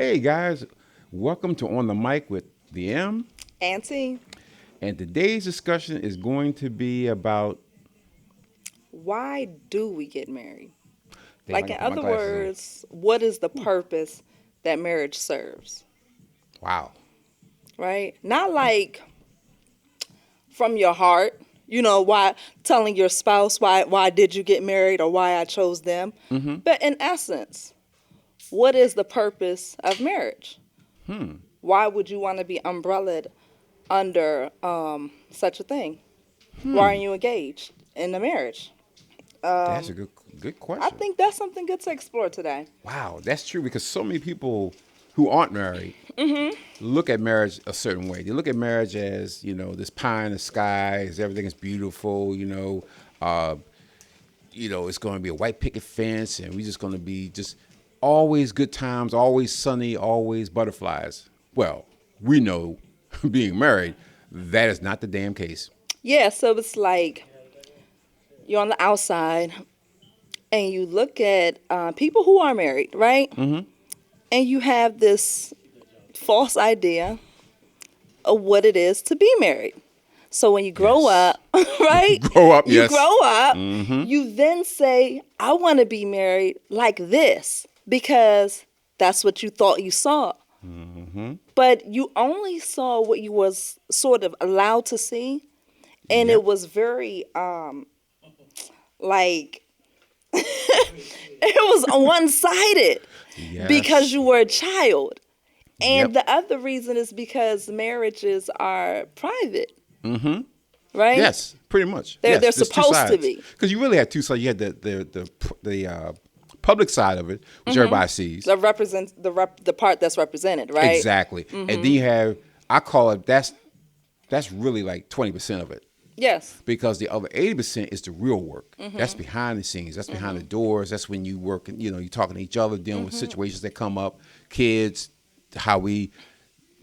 Hey guys, welcome to On the Mic with the M. Auntie, And today's discussion is going to be about. why do we get married? Damn, I Like, can in put my other glasses on. words, what is the purpose that marriage serves, Wow. right? Not like from your heart, why telling your spouse why did you get married or why I chose them, Mm-hmm. but in essence, what is the purpose of marriage? Hmm. Why would you want to be umbrellaed under such a thing? Why are Hmm. you engaged in a marriage? That's a Um, good I question. think that's something good to explore today. Wow, that's true because so many people who aren't married look at marriage a certain way. They look at marriage as this pie in the sky, as everything is beautiful. Uh, it's going to be a white picket fence, and we're just going to be just always good times, always sunny, always butterflies. Well, we know, being married, that is not the damn case. Yeah, so it's like you're on the outside and you look at people who are married, right? Mm-hmm. And you have this false idea of what it is to be married. So when you grow Yes. up, right? Grow up, You yes. grow up, Mm-hmm. you then say, I want to be married like this because that's what you thought you saw. Mm-hmm. But you only saw what you was sort of allowed to see, and it Yep. was very like it was one-sided because Yes. you were a child. And Yep. the other reason is because marriages are private, Mm-hmm. right? Yes, pretty much. They're Yes, there's two supposed to sides. be. Because you really had two sides. You had the public side of it, which everybody sees. The part that's represented, right? Exactly. And then you have, I call it, that's really like 20% of it. Yes. Because the other 80% is the real work. That's behind the scenes. That's behind the doors. That's when you work and you're talking to each other, dealing with situations that come up, kids, how we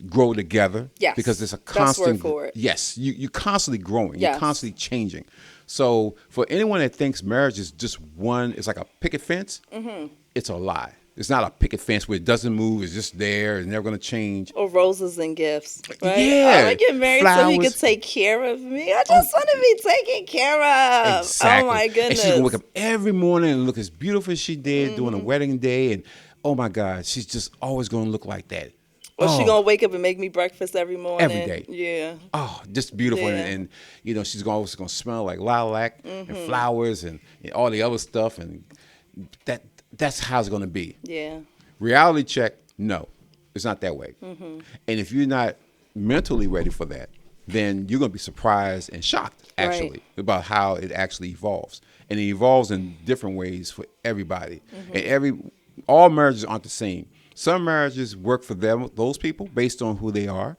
grow together. Because Yes. there's a Best word constant for it. yes, you're constantly growing. You're Yes. constantly changing. So for anyone that thinks marriage is just one, it's like a picket fence, it's a lie. It's not a picket fence where it doesn't move, it's just there, it's never gonna change. Or roses and gifts, right? I Yeah. want to get married so he could Flowers. take care of me. I Oh, just want to be taken care of. Oh exactly. my And she's gonna wake goodness. up every morning and look as beautiful as she did during a wedding day. And oh my God, she's just always gonna look like that. Or she Oh, gonna wake up and make me breakfast every every morning. day. Yeah. Oh, just beautiful. Yeah. And she's always gonna smell like lilac and flowers and all the other stuff. And that that's how it's gonna be. Yeah. Reality check, no, it's not that way. And if you're not mentally ready for that, then you're going to be surprised and shocked, Right. actually, about how it actually evolves. And it evolves in different ways for everybody. And all marriages aren't the same. Some marriages work for them, those people, based on who they are.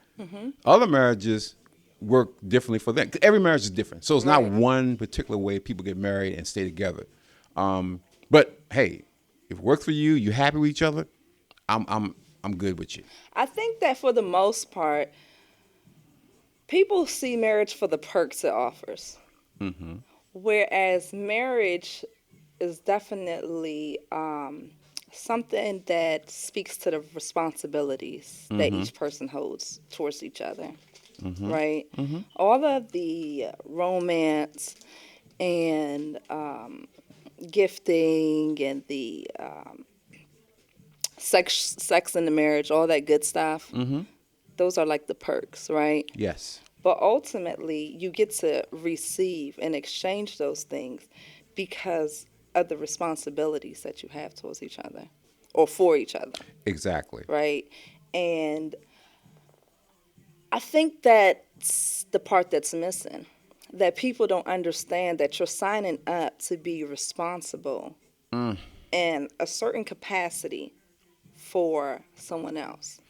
Other marriages work differently for them. Every marriage is different, so it's not Right. one particular way people get married and stay together. But hey, if it works for you, you're happy with each other. I'm good with you. I think that for the most part, people see marriage for the perks it offers. Whereas marriage is definitely something that speaks to the responsibilities that each person holds towards each other, right? All of the romance and gifting and the sex in the marriage, all that good stuff, those are like the perks, right? Yes, But ultimately, you get to receive and exchange those things because of the responsibilities that you have towards each other or for each other, exactly. right? And I think that's the part that's missing, that people don't understand that you're signing up to be responsible in a certain capacity for someone else.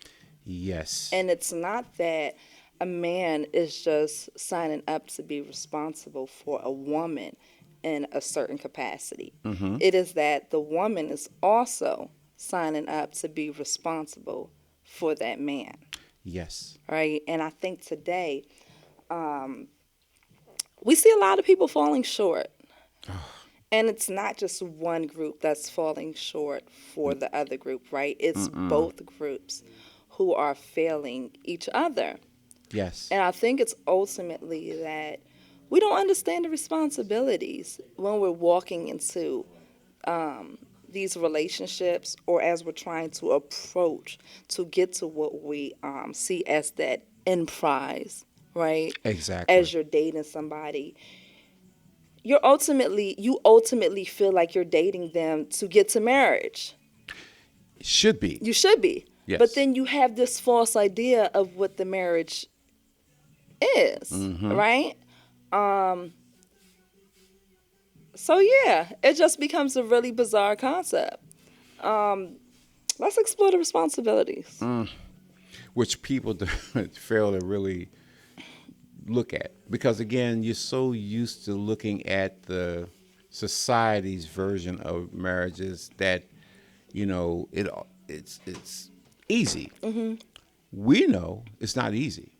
Yes, And it's not that a man is just signing up to be responsible for a woman in a certain capacity. It is that the woman is also signing up to be responsible for that man, yes, right? And I think today we see a lot of people falling short. And it's not just one group that's falling short for the other group, right? It's both groups who are failing each other. Yes. And I think it's ultimately that we don't understand the responsibilities when we're walking into these relationships, or as we're trying to approach to get to what we see as that end prize, right? Exactly. As you're dating somebody, you ultimately feel like you're dating them to get to marriage. Should be. You should be. Yes. But then you have this false idea of what the marriage is, right? So yeah, it just becomes a really bizarre concept. Let's explore the responsibilities. Which people fail to really look at, because again, you're so used to looking at the society's version of marriages that it's easy. We know it's not easy.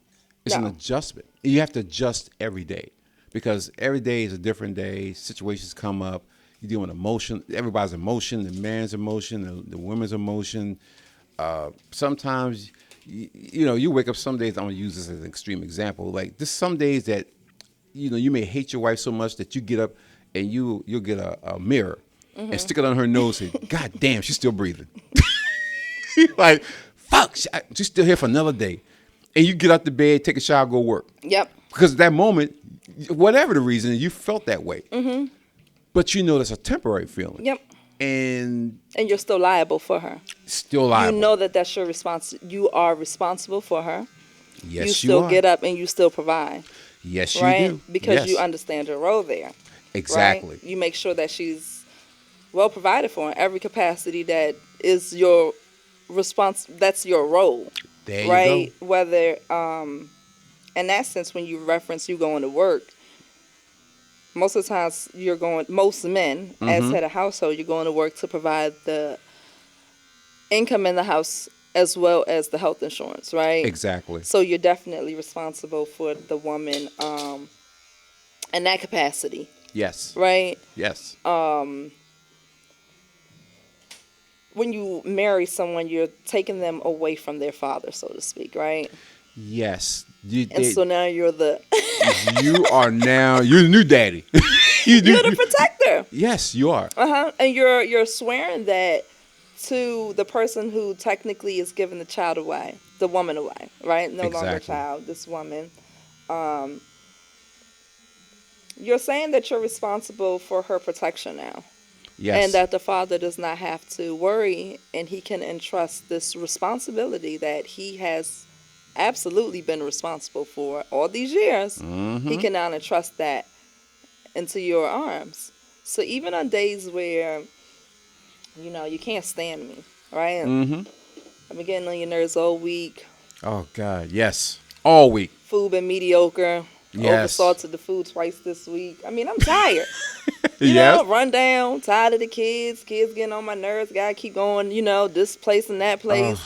It's an No. adjustment. You have to adjust every day, because every day is a different day. Situations come up. You're dealing with emotion. Everybody's emotion. The man's emotion. The woman's emotion. Sometimes, you wake up some days. I'm gonna use this as an extreme example. Like this, some days that you may hate your wife so much that you get up and you'll get a mirror and stick it on her nose and say, God damn, she's still breathing. Like, fuck, she's still here for another day. And you get out the bed, take a shower, go work. Yep. Because at that moment, whatever the reason, you felt that way. But that's a temporary feeling. Yep. And And you're still liable for her. still liable. You know that's your You are responsible for her. Yes, you still are. get up and you still provide. Yes, you Right? do. Because Yes. you understand your role there. Exactly. Right? You make sure that she's well provided for in every capacity that is your that's your role. There you Right? go. Whether in that sense, when you reference you going to work, most of the times most men as head of household, you're going to work to provide the income in the house as well as the health insurance, right? Exactly. So you're definitely responsible for the woman in that capacity, Yes. right? Yes. When you marry someone, you're taking them away from their father, so to speak, right? Yes. And so now you're the You're the new daddy. you're the protector. Yes, you are. And you're swearing that to the person who technically is giving the child away, the woman away, right? No longer a Exactly. child, this woman. You're saying that you're responsible for her protection now. Yes. And that the father does not have to worry, and he can entrust this responsibility that he has absolutely been responsible for all these years. He can now entrust that into your arms. So even on days where, you can't stand me, right? I've been getting on your nerves all week. Oh God, yes. All week. Food been mediocre. Yes. Oversalted the food twice this week. I mean, I'm tired. Yes. Run down, tired of the kids getting on my nerves. Gotta keep going, this place and that place.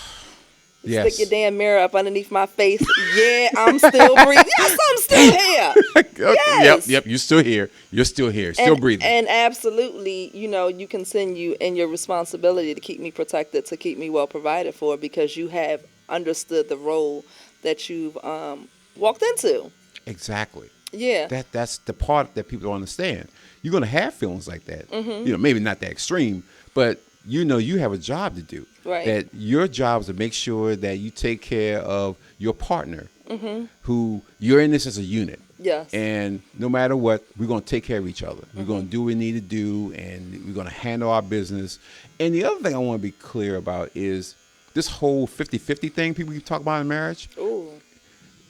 Yes. Stick your damn mirror up underneath my face. Yeah, I'm still breathing. Yes, I'm still here. Yes. Yep. You're still here. You're still here. Still breathing. And absolutely, you continue in your responsibility to keep me protected, to keep me well provided for, because you have understood the role that you've walked into. Exactly. Yeah. That's the part that people don't understand. You're gonna have feelings like that. Maybe not that extreme, but you have a job to do. Right. That your job is to make sure that you take care of your partner, who you're in this as a unit. Yes. And no matter what, we're gonna take care of each other. We're gonna do what we need to do, and we're gonna handle our business. And the other thing I want to be clear about is this whole 50-50 thing people talk about in marriage. Ooh.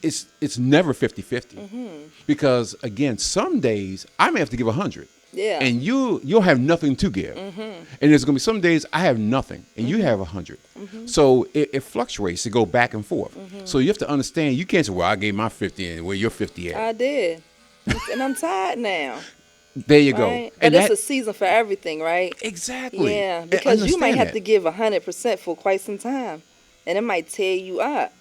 It's never 50-50, because again, some days I may have to give 100, Yeah. and you'll have nothing to give, and there's gonna be some days I have nothing and you have 100. So it fluctuates. It go back and forth. So you have to understand. You can't say, well, I gave my 50 and where your 50 at. I did. And I'm tired now. There you go. Right? And But it's a season for everything, right? exactly. Yeah, And because you might understand have that. to give 100% for quite some time, and it might tear you up.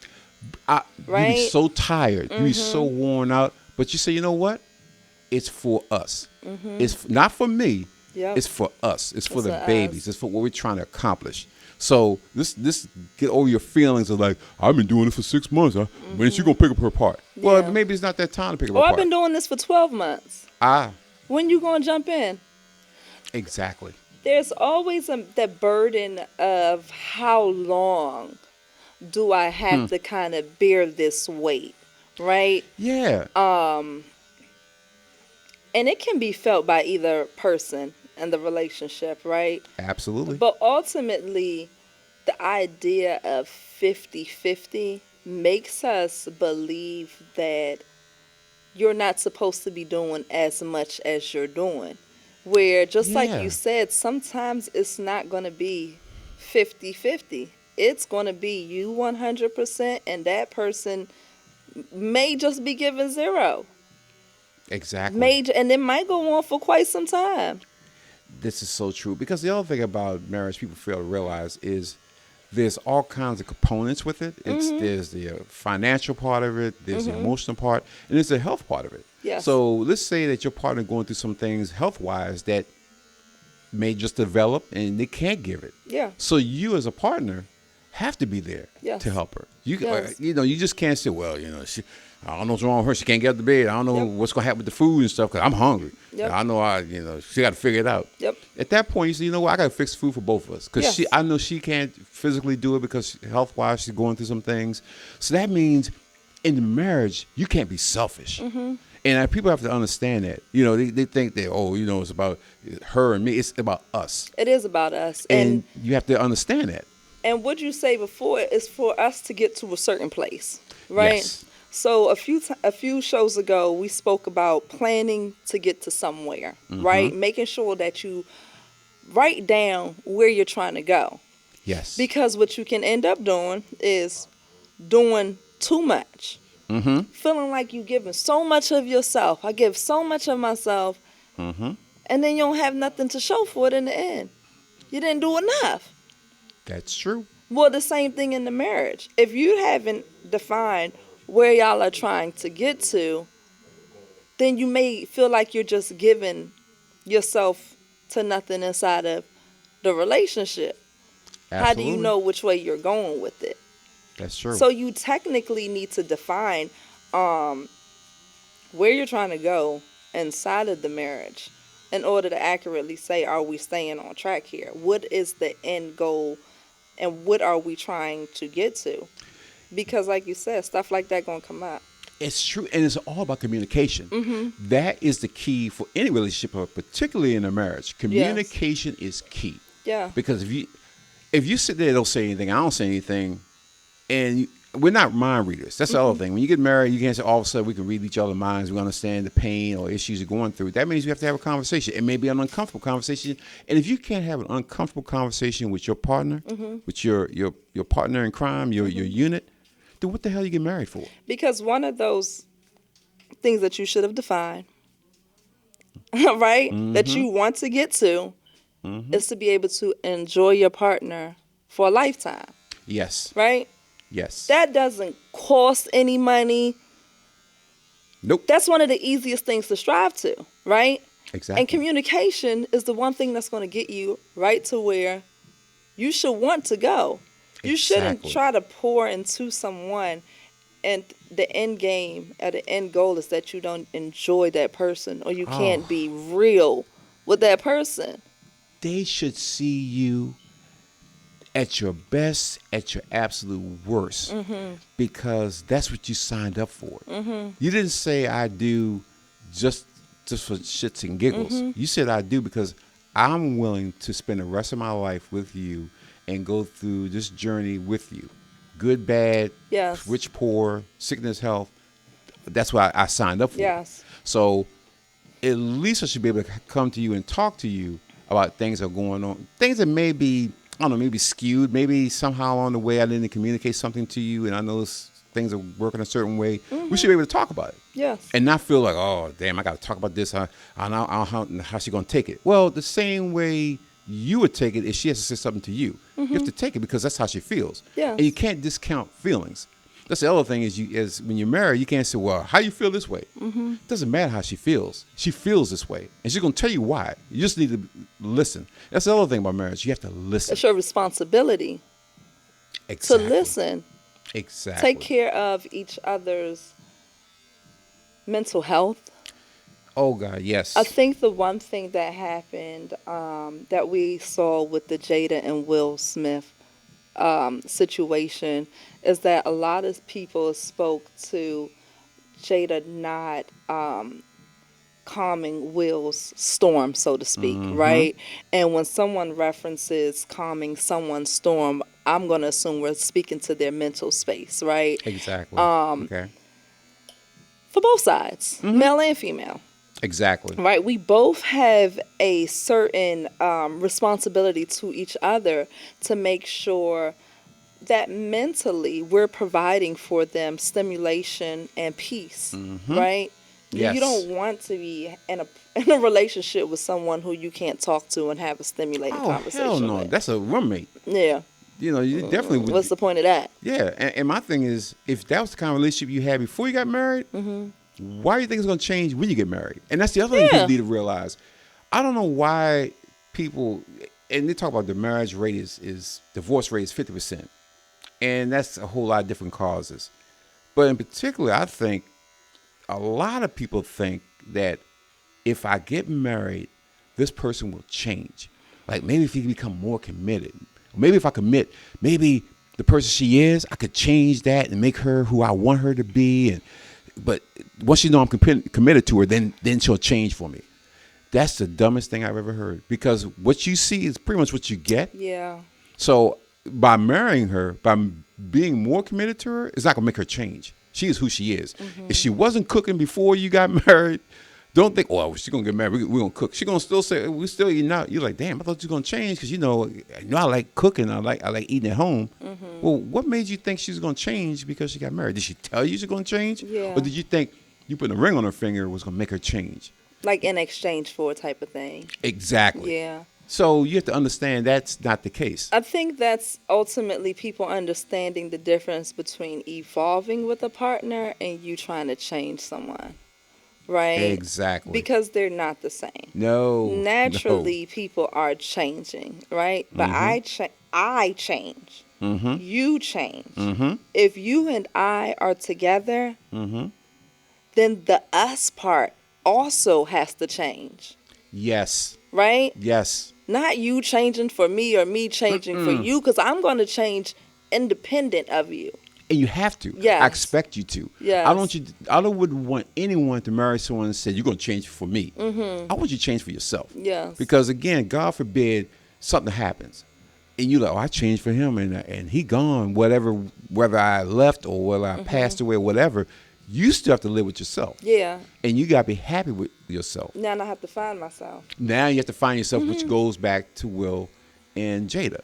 You be right? so tired. You be so worn out. But you say, you know what? It's for us. It's not for me. Yep. It's for us. It's for It's the for babies. us. It's for what we're trying to accomplish. So this get over your feelings of like, I've been doing it for 6 months. Huh? When is she gonna pick up her part? Well, Yeah. maybe it's not that time to pick up Oh, her I've part. been doing this for 12 months. Ah, When you gonna jump in? exactly. There's always that burden of how long do I have to kind of bear this weight, right? Yeah. And it can be felt by either person in the relationship, right? Absolutely. But ultimately, the idea of 50-50 makes us believe that you're not supposed to be doing as much as you're doing. Where, just like Yeah. you said, sometimes it's not going to be 50-50. It's going to be you 100%, and that person may just be given 0. Exactly. And it might go on for quite some time. This is so true, because the other thing about marriage people fail to realize is there's all kinds of components with it. There's the financial part of it, there's the emotional part, and there's the health part of it. Yes. So let's say that your partner going through some things health wise that may just develop and they can't give it. Yeah. So you as a partner have to be there Yes. to help her. Yes. You just can't say, well, I don't know what's wrong with her. She can't get out of bed. I don't know Yep. what's gonna happen with the food and stuff because I'm hungry. Yep. I know she got to figure it out. Yep. At that point, you say, you know what, I got to fix food for both of us because Yes. I know she can't physically do it because health wise she's going through some things. So that means in the marriage you can't be selfish. And people have to understand that. They think that it's about her and me. It's about us. It is about us. And you have to understand that. And what you say before is for us to get to a certain place, right? Yes. So a few shows ago, we spoke about planning to get to somewhere, right? Making sure that you write down where you're trying to go. Yes. Because what you can end up doing is doing too much. Feeling like you're giving so much of yourself. I give so much of myself. And then you don't have nothing to show for it in the end. You didn't do enough. That's true. Well, the same thing in the marriage. If you haven't defined where y'all are trying to get to, then you may feel like you're just giving yourself to nothing inside of the relationship. Absolutely. How do you know which way you're going with it? That's true. So you technically need to define where you're trying to go inside of the marriage in order to accurately say, are we staying on track here? What is the end goal and what are we trying to get to? Because like you said, stuff like that gonna come up. It's true, and it's all about communication. That is the key for any relationship, but particularly in a marriage. Communication is key. Yeah. Because if you sit there and don't say anything, I don't say anything, and we're not mind readers. That's the other thing. When you get married, you can't say all of a sudden we can read each other's minds. We understand the pain or issues you're going through. That means you have to have a conversation. It may be an uncomfortable conversation, and if you can't have an uncomfortable conversation with your partner, with your partner in crime, your unit, then what the hell you get married for? Because one of those things that you should have defined, right, that you want to get to, is to be able to enjoy your partner for a lifetime, Yes. right? Yes. That doesn't cost any money. Nope. That's one of the easiest things to strive to, right? Exactly. And communication is the one thing that's going to get you right to where you should want to go. You shouldn't Exactly. try to pour into someone and the end game or the end goal is that you don't enjoy that person or you can't be real with that person. They should see you at your best, at your absolute worst, because that's what you signed up for. You didn't say I do just for shits and giggles. You said I do because I'm willing to spend the rest of my life with you and go through this journey with you. Good, bad, Yes. rich, poor, sickness, health. That's what I signed up for. Yes. So at least I should be able to come to you and talk to you about things that are going on. Things that may be, I don't know, maybe skewed. Maybe somehow along the way I didn't communicate something to you and I know things are working a certain way. We should be able to talk about it. Yes. And not feel like, oh, damn, I got to talk about this. I don't know how she going to take it. Well, the same way you would take it if she has to say something to you. You have to take it because that's how she feels. Yes. And you can't discount feelings. That's the other thing is when you're married, you can't say, well, how you feel this way? It doesn't matter how she feels. She feels this way. And she's going to tell you why. You just need to listen. That's the other thing about marriage. You have to listen. It's your responsibility Exactly. to listen. Exactly. Take care of each other's mental health. Oh, God, yes. I think the one thing that happened that we saw with the Jada and Will Smith situation is that a lot of people spoke to Jada not calming Will's storm, so to speak, right? And when someone references calming someone's storm, I'm going to assume we're speaking to their mental space, right? Exactly. Okay. For both sides, male and female. Exactly. Right, we both have a certain responsibility to each other to make sure that mentally we're providing for them stimulation and peace, right? Yes. You don't want to be in a relationship with someone who you can't talk to and have a stimulating Oh, conversation hell no. with. That's a roommate. Yeah. You know, you definitely would. What's the point of that? Yeah, and my thing is, if that was the kind of relationship you had before you got married, why do you think it's going to change when you get married? And that's the other thing Yeah. people need to realize. I don't know why people, and they talk about the marriage rate is divorce rate is 50%. And that's a whole lot of different causes. But in particular, I think a lot of people think that if I get married, this person will change. Like maybe if he become more committed. Maybe if I commit, maybe the person she is, I could change that and make her who I want her to be. But once you know I'm committed to her, then she'll change for me. That's the dumbest thing I've ever heard. Because what you see is pretty much what you get. Yeah. So by marrying her, by being more committed to her, it's not going to make her change. She is who she is. If she wasn't cooking before you got married, don't think, oh, she's going to get married. We're going to cook. She's going to still say, we're still eating out. You're like, damn, I thought you were going to change because, I like cooking. I like eating at home. Well, what made you think she was going to change because she got married? Did she tell you she's going to change? Yeah. Or did you think you putting a ring on her finger was going to make her change? Like in exchange for type of thing. Exactly. Yeah. So you have to understand that's not the case. I think that's ultimately people understanding the difference between evolving with a partner and you trying to change someone, right? Exactly. Because they're not the same. No. Naturally, people are changing, right? But I change. You change. If you and I are together, then the us part also has to change, Yes. right? Yes. Not you changing for me or me changing for you, because I'm going to change independent of you. And you have to. Yes. I expect you to. Yes. I wouldn't want anyone to marry someone and say, you're going to change for me. I want you to change for yourself. Yes. Because again, God forbid something happens. And you're like, oh, I changed for him and he gone, whether I left or whether I passed away or whatever. You still have to live with yourself. Yeah. And you got to be happy with yourself. Now I have to find myself. Now you have to find yourself, which goes back to Will and Jada.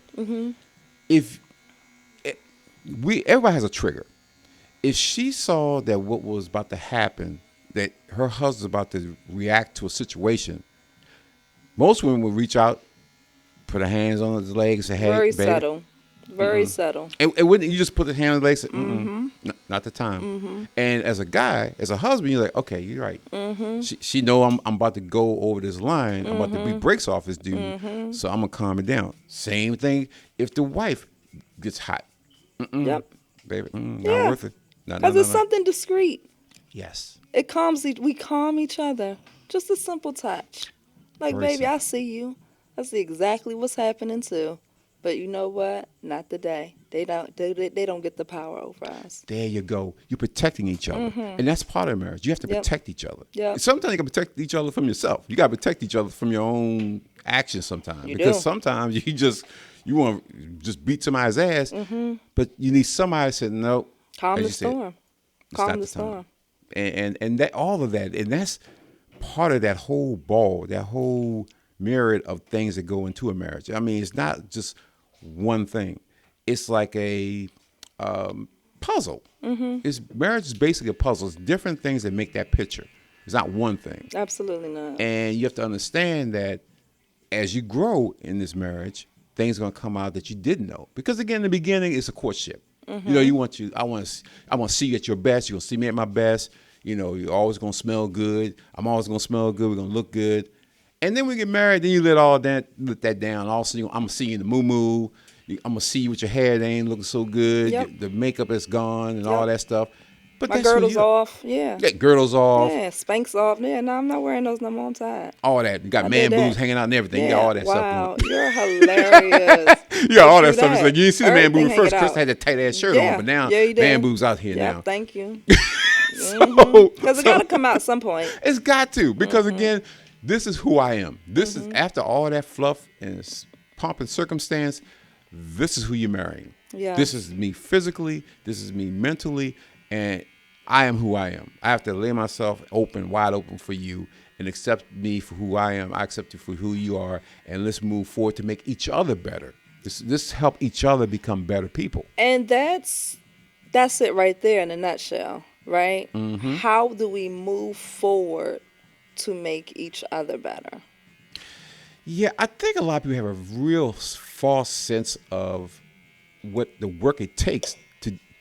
If everybody has a trigger. If she saw that what was about to happen, that her husband's about to react to a situation, most women would reach out, put her hands on his legs, and say, hey, Very baby. subtle. Very subtle. And wouldn't you just put the hand on the legs? Not the time. And as a guy, as a husband, you're like, okay, you're right. She know I'm about to go over this line. I'm about to be brakes off this dude. So I'm gonna calm it down. Same thing if the wife gets hot. Yep. Baby, not Yeah. worth it. No, Because it's something discreet. Yes. It we calm each other. Just a simple touch. Like, Very baby, simple. I see you. I see exactly what's happening too. But you know what? Not today. They don't get the power over us. There you go. You're protecting each other. And that's part of marriage. You have to Yep. protect each other. Yep. Sometimes you can protect each other from yourself. You got to protect each other from your own actions sometimes. You Because do. sometimes you want to just beat somebody's ass, but you need somebody to say, no. Calm as the you said, storm. it's Calm not the the time. storm. And that all of that, and that's part of that whole ball, that whole myriad of things that go into a marriage. I mean, it's not just one thing. It's like a puzzle. Marriage is basically a puzzle. It's different things that make that picture. It's not one thing. Absolutely not. And you have to understand that as you grow in this marriage, things are going to come out that you didn't know. Because again, in the beginning, it's a courtship. You know, I want to see you at your best. You're gonna see me at my best. You know, you're always gonna smell good. I'm always gonna smell good. We're gonna look good. And then we get married. Then you let that down. Also, I'm gonna see you in the moo. I'm gonna see you with your hair that ain't looking so good. Yep. The makeup is gone and Yep. all that stuff. But My that's who girdle's you are. off. Yeah. Yeah, girdles off. Yeah, Spanx off. Yeah, no, I'm not wearing those no more. I'm tired. All that. You got I man did that. boobs hanging out and everything. You Yeah, got all that wow, stuff. you're hilarious. You got all Do that stuff. It's like you didn't see the man Everything boobs first. hanging Chris out. had that tight ass shirt Yeah, on, but now yeah, you did. man boobs out here Yeah, now. thank you. So, Because it got to come out at some point. it's got to, because again, this is who I am. This is after all that fluff and pomp and circumstance. This is who you're marrying. Yeah. This is me physically. This is me mentally, and I am who I am. I have to lay myself wide open for you, and accept me for who I am. I accept you for who you are, and let's move forward to make each other better. This help each other become better people. And that's it right there in a nutshell, right? Mm-hmm. How do we move forward to make each other better? Yeah, I think a lot of people have a real false sense of what the work it takes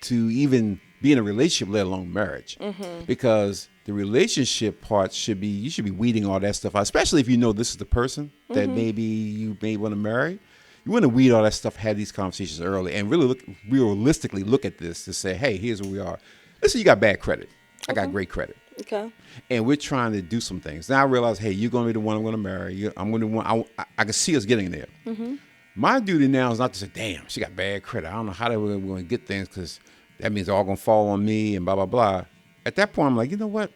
to even be in a relationship, let alone marriage. Because the relationship part you should be weeding all that stuff out, especially if you know this is the person that maybe you may want to marry. You want to weed all that stuff, have these conversations early, and really realistically look at this to say, hey, here's where we are. Listen, you got bad credit. I got great credit. Okay. And we're trying to do some things. Now I realize, hey, you're going to be the one I'm going to marry. I'm going to want. I can see us getting there. My duty now is not to say, damn, she got bad credit. I don't know how we're going to get things, because that means they're all going to fall on me and blah, blah, blah. At that point, I'm like, you know what?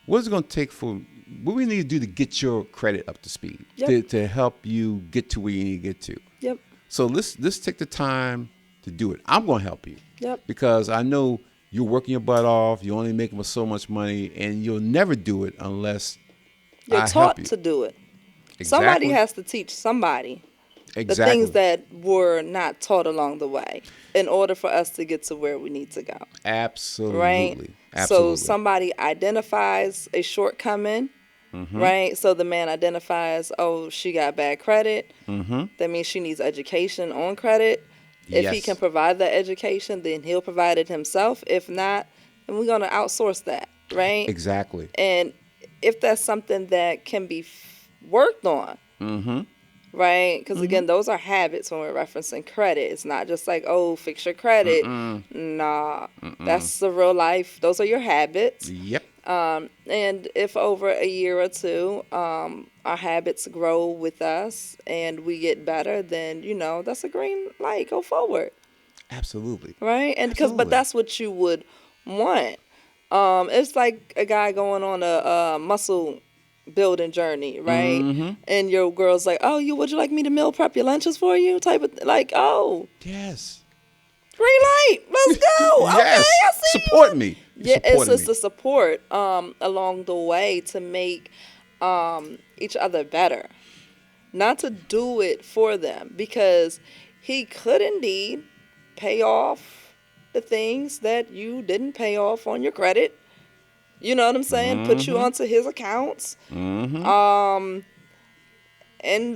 What is it going to take what we need to do to get your credit up to speed, Yep. to help you get to where you need to get to? Yep. So let's take the time to do it. I'm going to help you. Yep. Because I know you're working your butt off. You're only making so much money, and you'll never do it unless You're I help taught you. to do it. Exactly. Somebody has to teach somebody the Exactly. things that were not taught along the way in order for us to get to where we need to go. Absolutely. Right? Absolutely. So somebody identifies a shortcoming, right? So the man identifies, oh, she got bad credit. That means she needs education on credit. If he Yes. can provide that education, then he'll provide it himself. If not, then we're going to outsource that, right? Exactly. And if that's something that can be worked on, right? Because again, those are habits when we're referencing credit. It's not just like, oh, fix your credit. Nah, that's the real life. Those are your habits. Yep. And if over a year or two, our habits grow with us and we get better, then, that's a green light. Go forward. Absolutely. Right? And but Absolutely. that's what you would want. It's like a guy going on a muscle building journey, right? And your girl's like, oh, would you like me to meal prep your lunches for you? Type of like, oh, Yes. green light, let's go. Yes. Okay, I see you. Support me. Yeah, it's Supporting just me. the support along the way to make each other better, not to do it for them, because he could indeed pay off the things that you didn't pay off on your credit. You know what I'm saying? Put you onto his accounts, and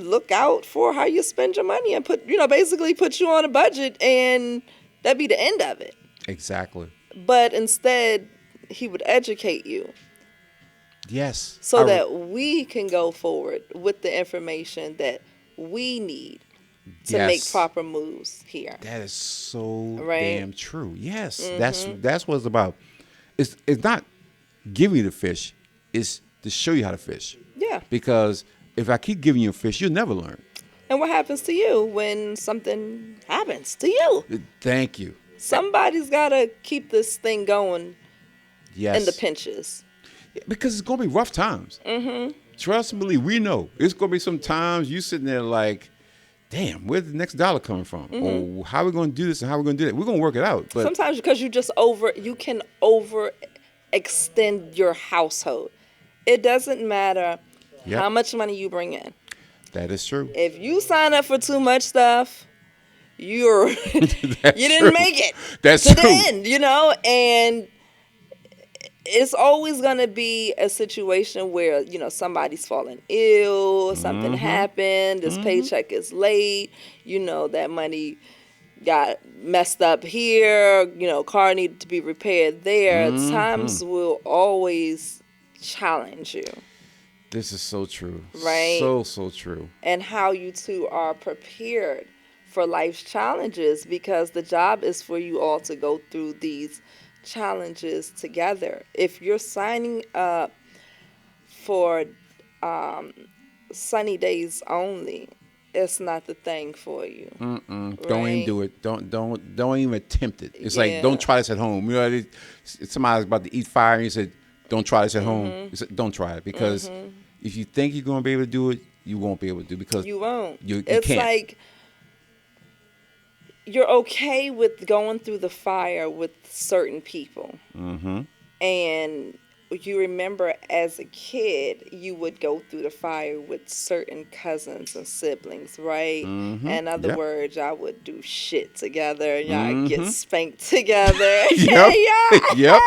look out for how you spend your money, and basically put you on a budget, and that'd be the end of it. Exactly. But instead, he would educate you Yes. so that we can go forward with the information that we need to make Yes. proper moves here. That is so Right? damn true. Yes. That's what it's about. It's not giving you the fish, it's to show you how to fish. Yeah. Because if I keep giving you a fish, you'll never learn. And what happens to you when something happens to you? Thank you. Somebody's got to keep this thing going Yes. in the pinches. Because it's going to be rough times. Trust and believe, we know. It's going to be some times you sitting there like, damn, where's the next dollar coming from? Or how are we going to do this and how are we going to do that? We're going to work it out. But Sometimes because you can overextend your household. It doesn't matter Yep. how much money you bring in. that is true. If you sign up for too much stuff, you didn't make it That's to true. the end, and it's always going to be a situation where, somebody's falling ill, something happened, this paycheck is late, that money got messed up here, car needed to be repaired there. Times will always challenge you. This is so true. Right. So true. And how you two are prepared for life's challenges, because the job is for you all to go through these challenges together. If you're signing up for sunny days only, it's not the thing for you. Don't Right. even do it. Don't even attempt it. It's Yeah. like, don't try this at home. Somebody's about to eat fire and you said, don't try this at home. You said, don't try it, because if you think you're going to be able to do it, you won't be able to do it, because You won't. You It's can't. like you're okay with going through the fire with certain people. And you remember as a kid, you would go through the fire with certain cousins and siblings, right? In other Yep. words, y'all would do shit together. Y'all get spanked together. Yep. Y'all- Yep.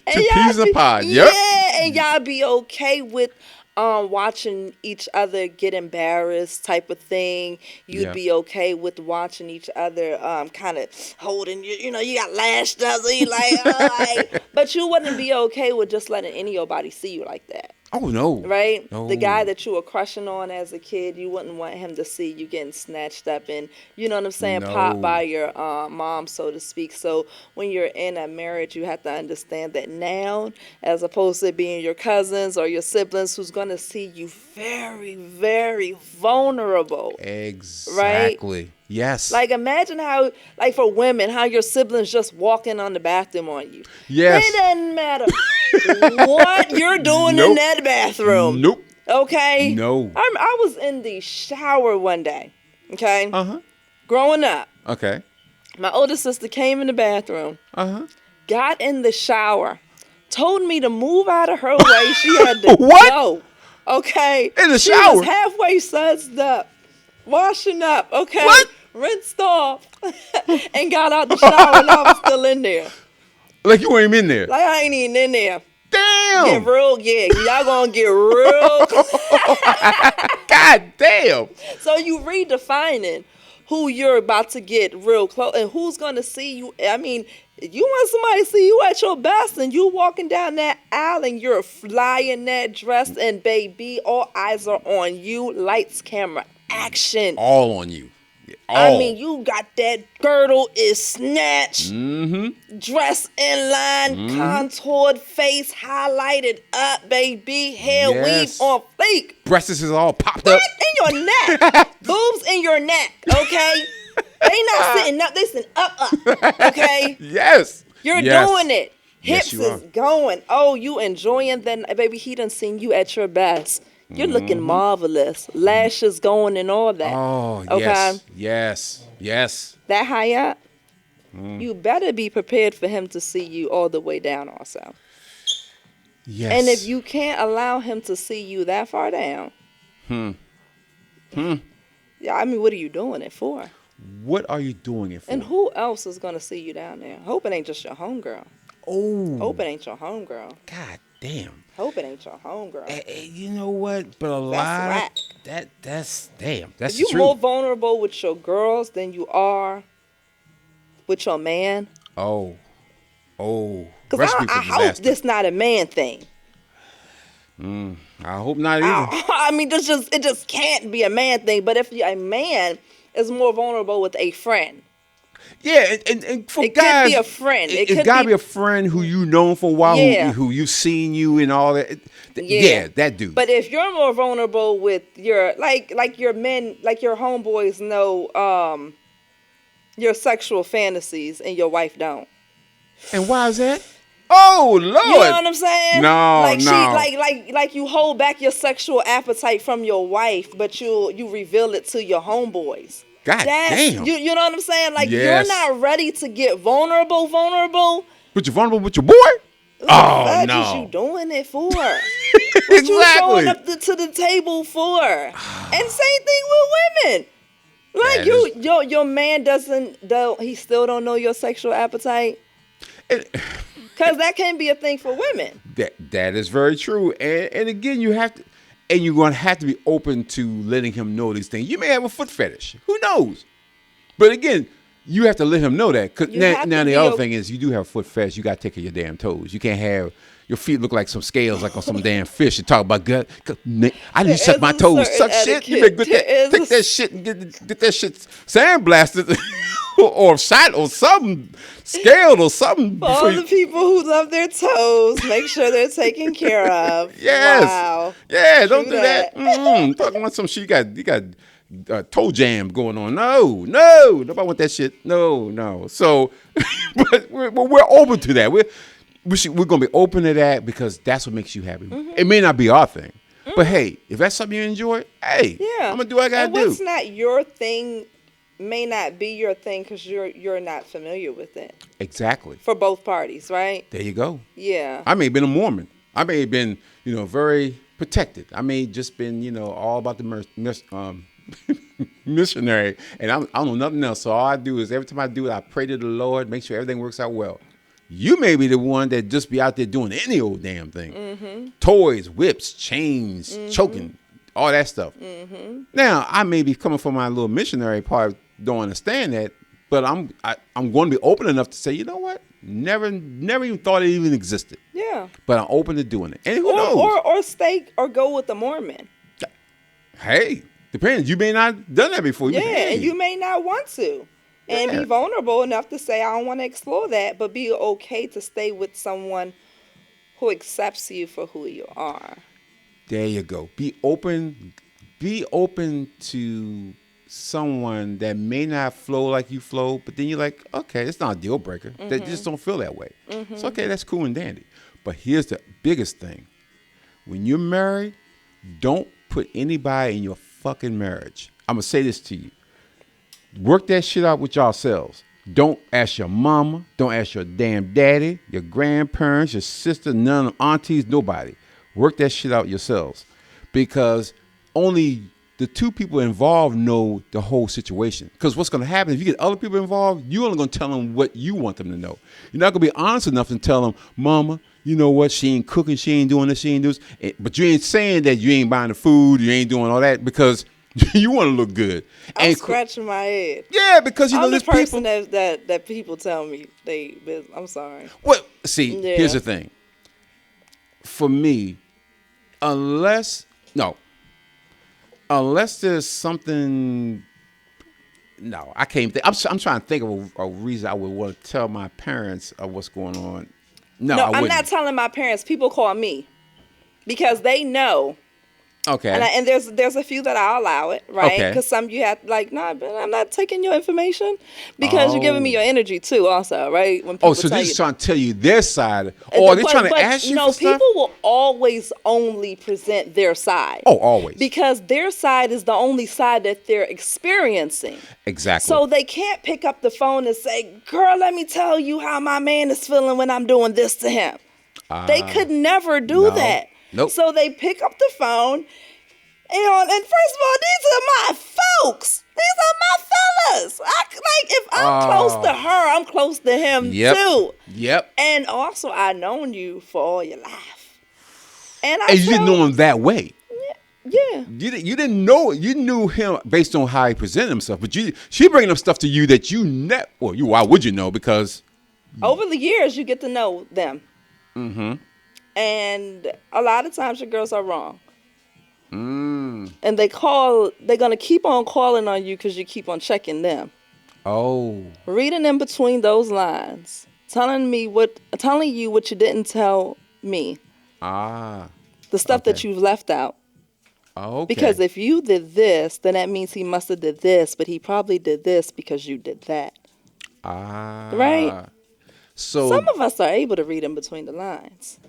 and Two y'all peas in a be- pod. Yep. Yeah, and y'all be okay with watching each other get embarrassed type of thing. You'd Yeah. be okay with watching each other kind of holding you got lashed up, so you like, but you wouldn't be okay with just letting anybody see you like that. Oh, no. Right? No. The guy that you were crushing on as a kid, you wouldn't want him to see you getting snatched up and, you know what I'm saying, No. popped by your mom, so to speak. So when you're in a marriage, you have to understand that now, as opposed to being your cousins or your siblings who's going to see you very, very vulnerable. Exactly. Yes. Like, imagine how, like, for women, how your siblings just walk in on the bathroom on you. Yes. It doesn't matter what you're doing in Nope. that bathroom. Nope. Okay? No. I was in the shower one day, okay? Uh-huh. Growing up, Okay. my older sister came in the bathroom, Uh-huh. got in the shower, told me to move out of her way. She had to What? go. Okay? In the She shower? was halfway sudsed up, washing up, okay? What? Rinsed off, and got out the shower, and I was still in there. Like you weren't even in there. Like, I ain't even in there. Damn. Get real, y'all gonna get real. God damn. So you redefining who you're about to get real close and who's gonna see you. I mean, you want somebody to see you at your best, and you walking down that aisle and you're flying that dress, and baby, all eyes are on you. Lights, camera, action. All on you. I All. mean, you got that girdle is snatched, Mm-hmm. dress in line, contoured face highlighted up, baby, hair Yes. weave on fleek. Breasts is all popped What? up. In your neck. Boobs in your neck, okay? They not sitting up, they sitting up, okay? Yes. You're Yes. doing it. Yes, Hips you is are. going. Oh, you enjoying that, baby, he done seen you at your best. You're looking marvelous. Lashes going and all that. Oh, Okay? yes. Yes. Yes. That high up, you better be prepared for him to see you all the way down also. Yes. And if you can't allow him to see you that far down, yeah, I mean, what are you doing it for? What are you doing it for? And who else is going to see you down there? Hope it ain't just your homegirl. Oh. Hope it ain't your homegirl. God damn. Hope it ain't your homegirl. You know what? But a lot whack. that's damn. That's If the you're truth. more vulnerable with your girls than you are with your man, Oh. because Recipe I for hope disaster. this not a man thing. I hope not either. I mean, it just can't be a man thing. But if a man is more vulnerable with a friend, Yeah, and for It could guys, be a friend. It It's could gotta be- be a friend who you known for a while, Yeah. who you've seen you and all that. Yeah, that dude. But if you're more vulnerable with your like your men, like your homeboys know your sexual fantasies and your wife don't. And why is that? Oh Lord! You know what I'm saying? No, like no. like you hold back your sexual appetite from your wife, but you reveal it to your homeboys. God damn! You know what I'm saying? Like Yes. you're not ready to get vulnerable. But you're vulnerable with your boy? What Oh, the fuck no. is you doing it for? What you showing up to the table for? And same thing with women. Like That your man he still don't know your sexual appetite. Cause that can be a thing for women. That is very true. And again, you have to, and you're gonna have to be open to letting him know these things. You may have a foot fetish. Who knows? But again, you have to let him know that. 'Cause You now, have now to the be other o- thing is, you do have a foot fetish. You got to take care of your damn toes. You can't have your feet look like some scales, like on some damn fish. And talk about gut. I need to suck is my a toes. certain Suck shit. You etiquette. better There is take that shit and get that shit sandblasted or shot or something, scaled or something. For all the people who love their toes, make sure they're taken care of. Yes. Wow. Yeah, don't True do that. that. Talking about some shit. You got toe jam going on. No, nobody want that shit. No. So, but we're open to that. We're gonna be open to that because that's what makes you happy. It may not be our thing, but hey, if that's something you enjoy, hey, Yeah. I'm gonna do what I gotta and what's not your thing may not be your thing because you're not familiar with it Exactly. for both parties, right? There you go. Yeah. I may have been a Mormon. I may have been, very protected. I may have just been, all about the missionary, and I don't know nothing else. So all I do is every time I do it, I pray to the Lord, make sure everything works out well. You may be the one that just be out there doing any old damn thing. Toys, whips, chains, choking, all that stuff. Now, I may be coming from my little missionary part, don't understand that, but I'm going to be open enough to say, you know what? Never even thought it even existed. Yeah. But I'm open to doing it. And who knows? Or stay or go with the Mormon. Hey, depends. You may not have done that before. Yeah, Hey. and you may not want to. And Yeah. be vulnerable enough to say, I don't want to explore that, but be okay to stay with someone who accepts you for who you are. There you go. Be open. Be open to someone that may not flow like you flow, but then you're like, okay, it's not a deal breaker. They just don't feel that way. It's okay. That's cool and dandy. But here's the biggest thing: when you're married, don't put anybody in your fucking marriage. I'm gonna say this to you: work that shit out with yourselves. Don't ask your mama. Don't ask your damn daddy, your grandparents, your sister, none of aunties, nobody. Work that shit out yourselves, because only the two people involved know the whole situation. Because what's going to happen if you get other people involved, you're only going to tell them what you want them to know. You're not going to be honest enough to tell them, mama, you know what, she ain't cooking, she ain't doing this, she ain't doing this. But you ain't saying that you ain't buying the food, you ain't doing all that because you want to look good. I'm scratching my head. Yeah, because I'm the there's person people. that people tell me I'm sorry. Well, see, Yeah. here's the thing. For me, unless there's something, no, I can't think. I'm trying to think of a reason I would want to tell my parents of what's going on. No, I I'm wouldn't. not telling my parents. People call me because they know. Okay. And there's a few that I'll allow it, right? Okay. Because some you have like, nah, but I'm not taking your information because you're giving me your energy too, also, right? When people So tell they're you, just trying to tell you their side, or they're trying to ask you no, for stuff? people will always only present their side. Oh, always. Because their side is the only side that they're experiencing. Exactly. So they can't pick up the phone and say, girl, let me tell you how my man is feeling when I'm doing this to him. They could never do no. that. Nope. So they pick up the phone. And first of all, these are my folks. These are my fellas. If I'm close to her, I'm close to him too. Yep. And also, I known you for all your life. And you didn't know him that way. Yeah. You didn't know it. You knew him based on how he presented himself. But she bringing up stuff to you that you never. Well, why would you know? Because Over the years, you get to know them. Mm-hmm. And a lot of times, your girls are wrong. And they're going to keep on calling on you because you keep on checking them. Oh. Reading in between those lines, telling you what you didn't tell me. Ah. The stuff that you've left out. Okay. Because if you did this, then that means he must have did this, but he probably did this because you did that. Ah. Right? So Some of us are able to read in between the lines.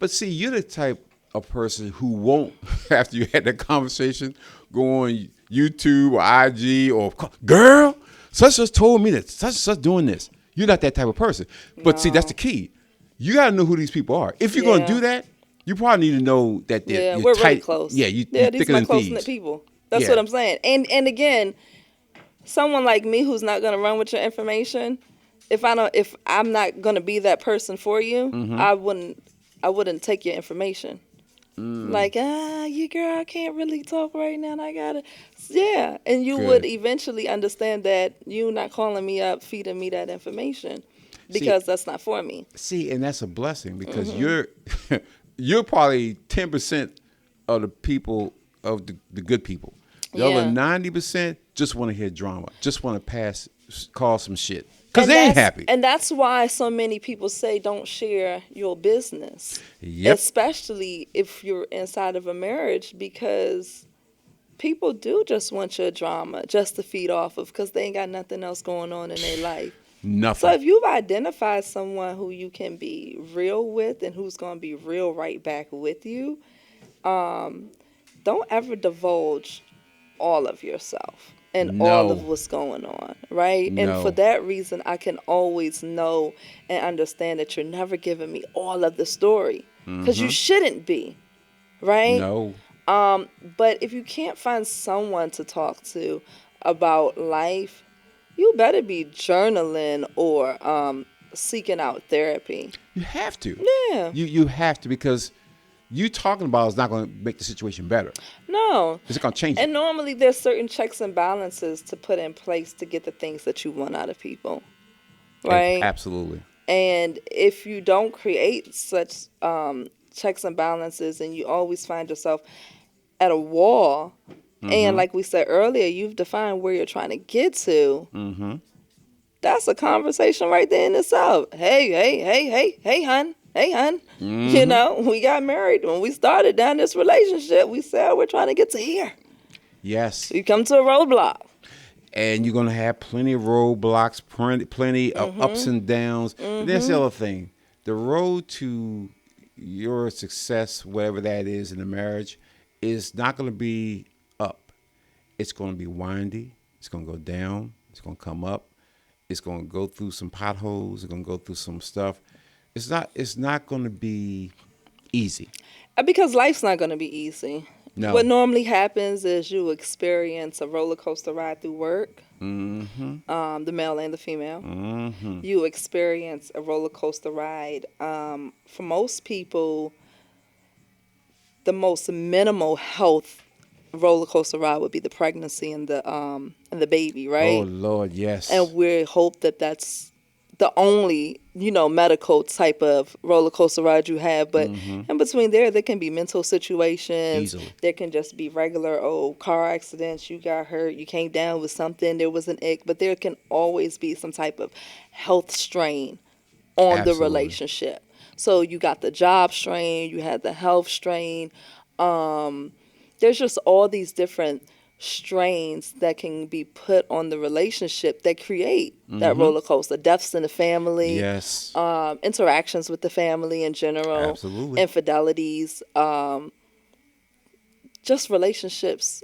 But see, you're the type of person who won't, after you had that conversation, go on YouTube or IG or, girl, such just told me that such doing this. You're not that type of person. But see, that's the key. You got to know who these people are. If you're going to do that, you probably need to know that they're we're tight. really close. Yeah, you're these thicker are my than close-knit thieves. people. That's Yeah. what I'm saying. And again, someone like me who's not going to run with your information, if I'm not going to be that person for you, Mm-hmm. I wouldn't take your information. Like, you girl, I can't really talk right now. And I gotta, yeah. And you would Good. eventually understand that you not calling me up, feeding me that information, See, because that's not for me. see, and that's a blessing because you're you're probably 10% of the people of the good people. The other Yeah. 90% just want to hear drama, just want to call some shit because And they ain't that's happy. and that's why so many people say don't share your business, Yep. especially if you're inside of a marriage, because people do just want your drama just to feed off of, because they ain't got nothing else going on in their life. So Nothing. if you've identified someone who you can be real with and who's going to be real right back with you, don't ever divulge all of yourself and all of No. what's going on, right? And for No. that reason, I can always know and understand that you're never giving me all of the story, because you shouldn't be, right? No. But if you can't find someone to talk to about life, you better be journaling or seeking out therapy. You have to. Yeah. You have to because you talking about is not going to make the situation better. No. It's going to change And it. normally there's certain checks and balances to put in place to get the things that you want out of people, right? Absolutely. And if you don't create such checks and balances, and you always find yourself at a wall, and like we said earlier, you've defined where you're trying to get to, that's a conversation right there in itself. Hey, hun. Hey, hun. You know, we got married. When we started down this relationship, we said we're trying to get to here. Yes. We come to a roadblock. And you're going to have plenty of roadblocks, plenty of ups and downs. And that's the other thing. The road to your success, whatever that is in the marriage, is not going to be up. It's going to be windy. It's going to go down. It's going to come up. It's going to go through some potholes. It's going to go through some stuff. It's not going to be easy. Because life's not going to be easy. No. What normally happens is you experience a roller coaster ride through work, the male and the female. You experience a roller coaster ride. For most people, the most minimal health roller coaster ride would be the pregnancy and the baby, right? Oh Lord, yes. And we hope that that's the only, medical type of roller coaster ride you have. But in between there can be mental situations. Easily. There can just be regular car accidents. You got hurt. You came down with something. There was an ick. But there can always be some type of health strain on the Absolutely. relationship. So you got the job strain. You had the health strain. There's just all these different strains that can be put on the relationship that create that roller coaster. Deaths in the family, Yes. interactions with the family in general, Absolutely. infidelities, just relationships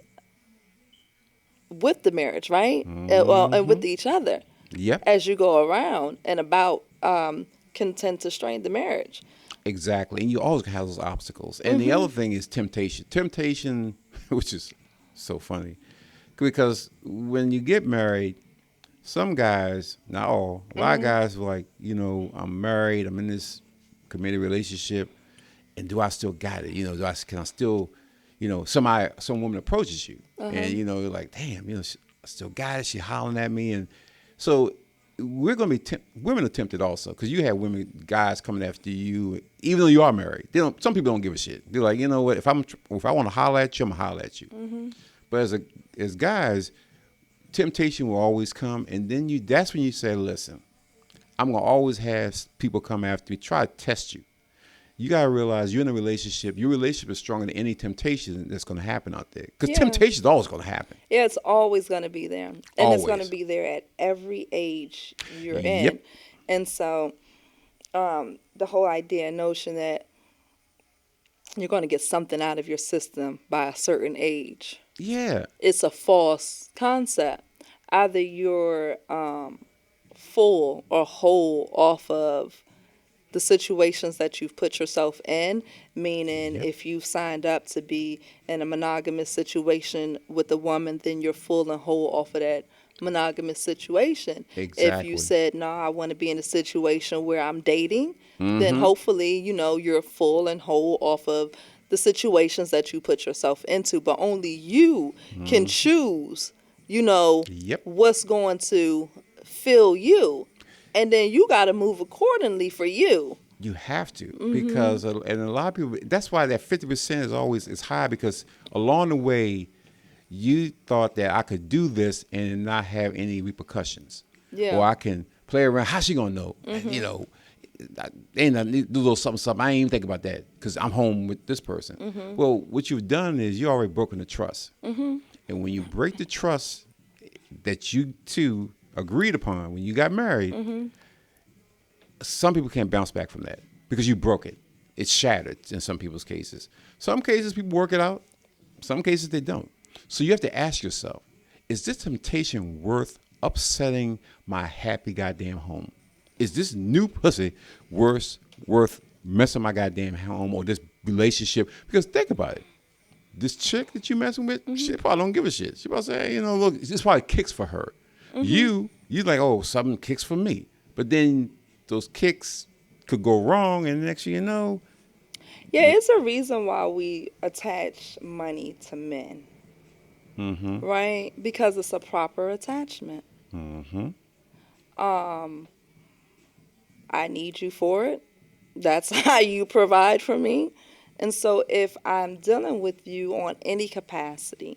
with the marriage, right? And with each other Yep. as you go around and about, can tend to strain the marriage. Exactly. And you always have those obstacles. And the other thing is temptation. Temptation, which is so funny, because when you get married, some guys, not all, a lot of guys are like, I'm married, I'm in this committed relationship, and do I still got it? Can I still, some woman approaches you, and you're like, damn, I still got it. She hollering at me, and so we're gonna be women are tempted also, because you have guys coming after you, even though you are married. Some people don't give a shit. They're like, you know what? If I want to holler at you, I'm gonna holler at you. But as guys, temptation will always come, and then that's when you say, listen, I'm gonna always have people come after me, try to test you. You gotta realize you're in a relationship. Your relationship is stronger than any temptation that's gonna happen out there, because Yeah. temptation is always gonna happen. Yeah, it's always going to be there. And it's going to Always. be there at every age you're Yep. in. And so the whole idea and notion that you're going to get something out of your system by a certain age, Yeah. it's a false concept. Either you're full or whole off of the situations that you've put yourself in, meaning Yep. if you've signed up to be in a monogamous situation with a woman, then you're full and whole off of that monogamous situation. If Exactly. you said, no, I want to be in a situation where I'm dating, then hopefully, you're full and whole off of the situations that you put yourself into, but only you can choose, Yep. what's going to fill you. And then you got to move accordingly for you. You have to, because and a lot of people. That's why that 50% is always is high, because along the way, you thought that I could do this and not have any repercussions, Yeah. or I can play around. How's she gonna know? And, ain't nothing, do a little something, something. I ain't even think about that because I'm home with this person. Well, what you've done is you already broken the trust, and when you break the trust that you two agreed upon when you got married, some people can't bounce back from that because you broke it. It's shattered in some people's cases. Some cases people work it out. Some cases they don't. So you have to ask yourself, is this temptation worth upsetting my happy goddamn home? Is this new pussy worth messing my goddamn home or this relationship? Because think about it. This chick that you messing with, she probably don't give a shit. She probably say, hey, look, this probably kicks for her. You like, oh, something kicks for me. But then those kicks could go wrong, and the next thing you know. Yeah, it's a reason why we attach money to men. Right? Because it's a proper attachment. I need you for it. That's how you provide for me. And so if I'm dealing with you on any capacity,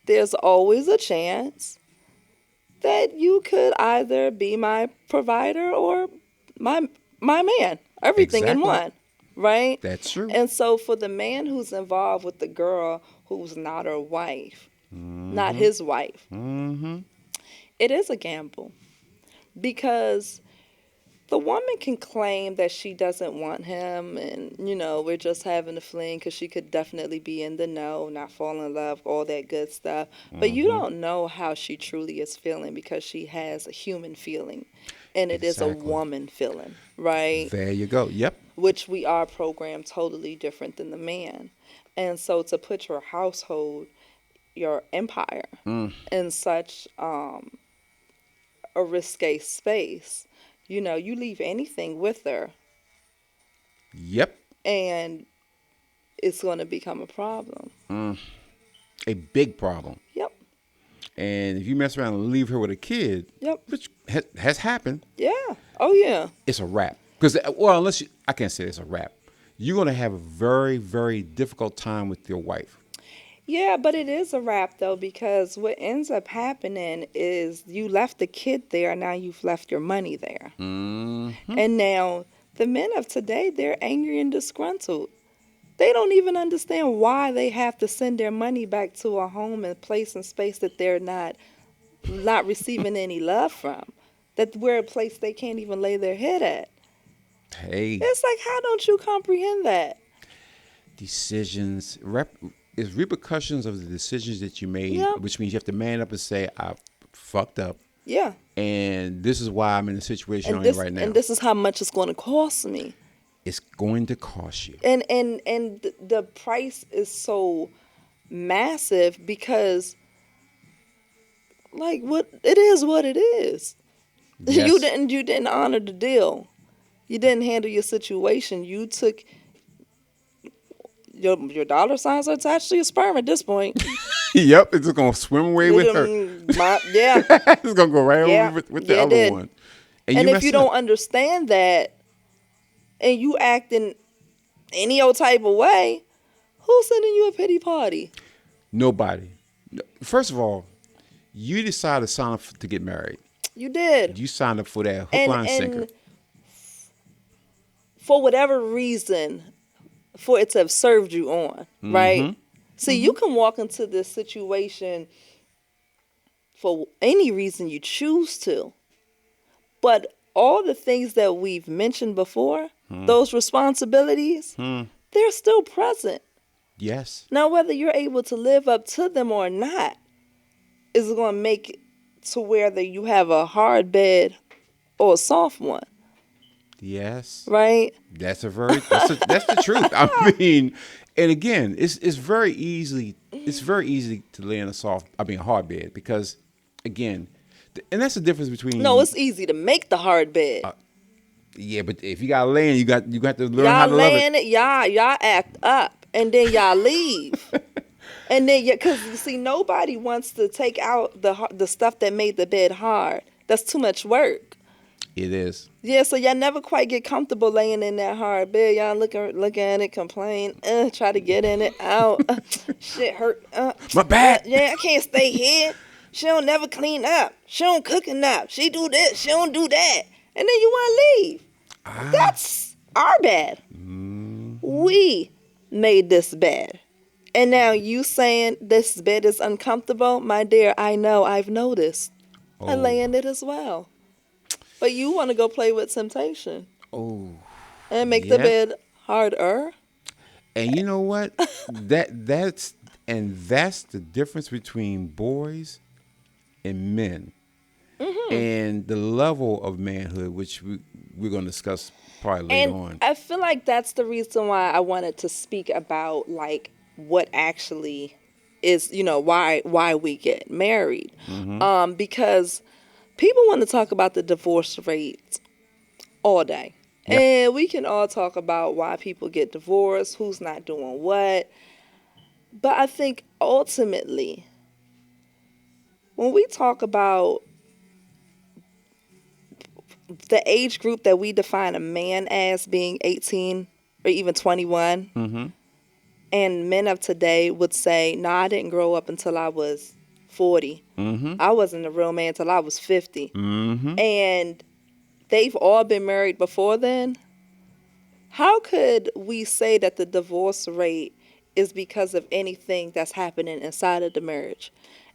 there's always a chance that you could either be my provider or my man. Everything in Exactly. one, right? That's true. And so for the man who's involved with the girl who's not her wife, not his wife, it is a gamble. Because the woman can claim that she doesn't want him and, we're just having a fling because she could definitely be in the know, not fall in love, all that good stuff. But you don't know how she truly is feeling because she has a human feeling and it is a Exactly. woman feeling, right? There you go. Yep. Which we are programmed totally different than the man. And so to put your household, your empire in such a risque space, you leave anything with her Yep. and it's going to become a problem. A big problem. Yep. And if you mess around and leave her with a kid, Yep. which has happened, Yeah. Oh, yeah. it's a wrap. Because, well, I can't say it's a wrap. You're going to have a very, very difficult time with your wife. Yeah, but it is a wrap, though, because what ends up happening is you left the kid there, now you've left your money there. And now the men of today, they're angry and disgruntled. They don't even understand why they have to send their money back to a home and place and space that they're not receiving any love from. That we're a place they can't even lay their head at. Hey, It's like, how don't you comprehend that? decisions, is repercussions of the decisions that you made, Yep. which means you have to man up and say, I fucked up. Yeah. And this is why I'm in the situation I'm And in right now. and this is how much it's going to cost me. It's going to cost you. And the price is so massive because, like, what it is. Yes. You didn't honor the deal. You didn't handle your situation. You took your dollar signs are attached to your sperm at this point. Yep, it's just going to swim away with her. Yeah. It's going to go right Yeah. over with Yeah, the it other did. one. And you if messed you up. don't understand that and you act in any old type of way, who's sending you a pity party? Nobody. First of all, you decided to sign up to get married. You did. You signed up for that hook, line, sinker. And for whatever reason, for it to have served you on, right? See, you can walk into this situation for any reason you choose to, but all the things that we've mentioned before, those responsibilities, they're still present. Yes. Now, whether you're able to live up to them or not is going to make it to whether you have a hard bed or a soft one, Yes. right? That's the truth. I mean, and again, it's very easy to lay in a hard bed because, again, and that's the difference between. No, it's easy to make the hard bed. Yeah, but if you got land, you got to learn how Y'all to love laying it. it, y'all act up, and then y'all leave. And then, because you see, nobody wants to take out the stuff that made the bed hard. That's too much work. It is. Yeah, so y'all never quite get comfortable laying in that hard bed. Y'all look at it, complain, try to get in it, out. Shit hurt. My back. Yeah, I can't stay here. She don't never clean up. She don't cook enough. She do this. She don't do that. And then you want to leave. That's our bad. We made this bed. And now you saying this bed is uncomfortable? My dear, I know. I've noticed. I lay in it as well. But you want to go play with temptation Oh, and make the yeah. bed harder. And you know what? that's the difference between boys and men, and the level of manhood, which we're going to discuss probably later And on. I feel like that's the reason why I wanted to speak about like what actually is, why we get married. Because people want to talk about the divorce rate all day. Yeah. And we can all talk about why people get divorced, who's not doing what. But I think ultimately, when we talk about the age group that we define a man as being 18 or even 21, and men of today would say, no, I didn't grow up until I was 40. I wasn't a real man until I was 50. And they've all been married before then. How could we say that the divorce rate is because of anything that's happening inside of the marriage?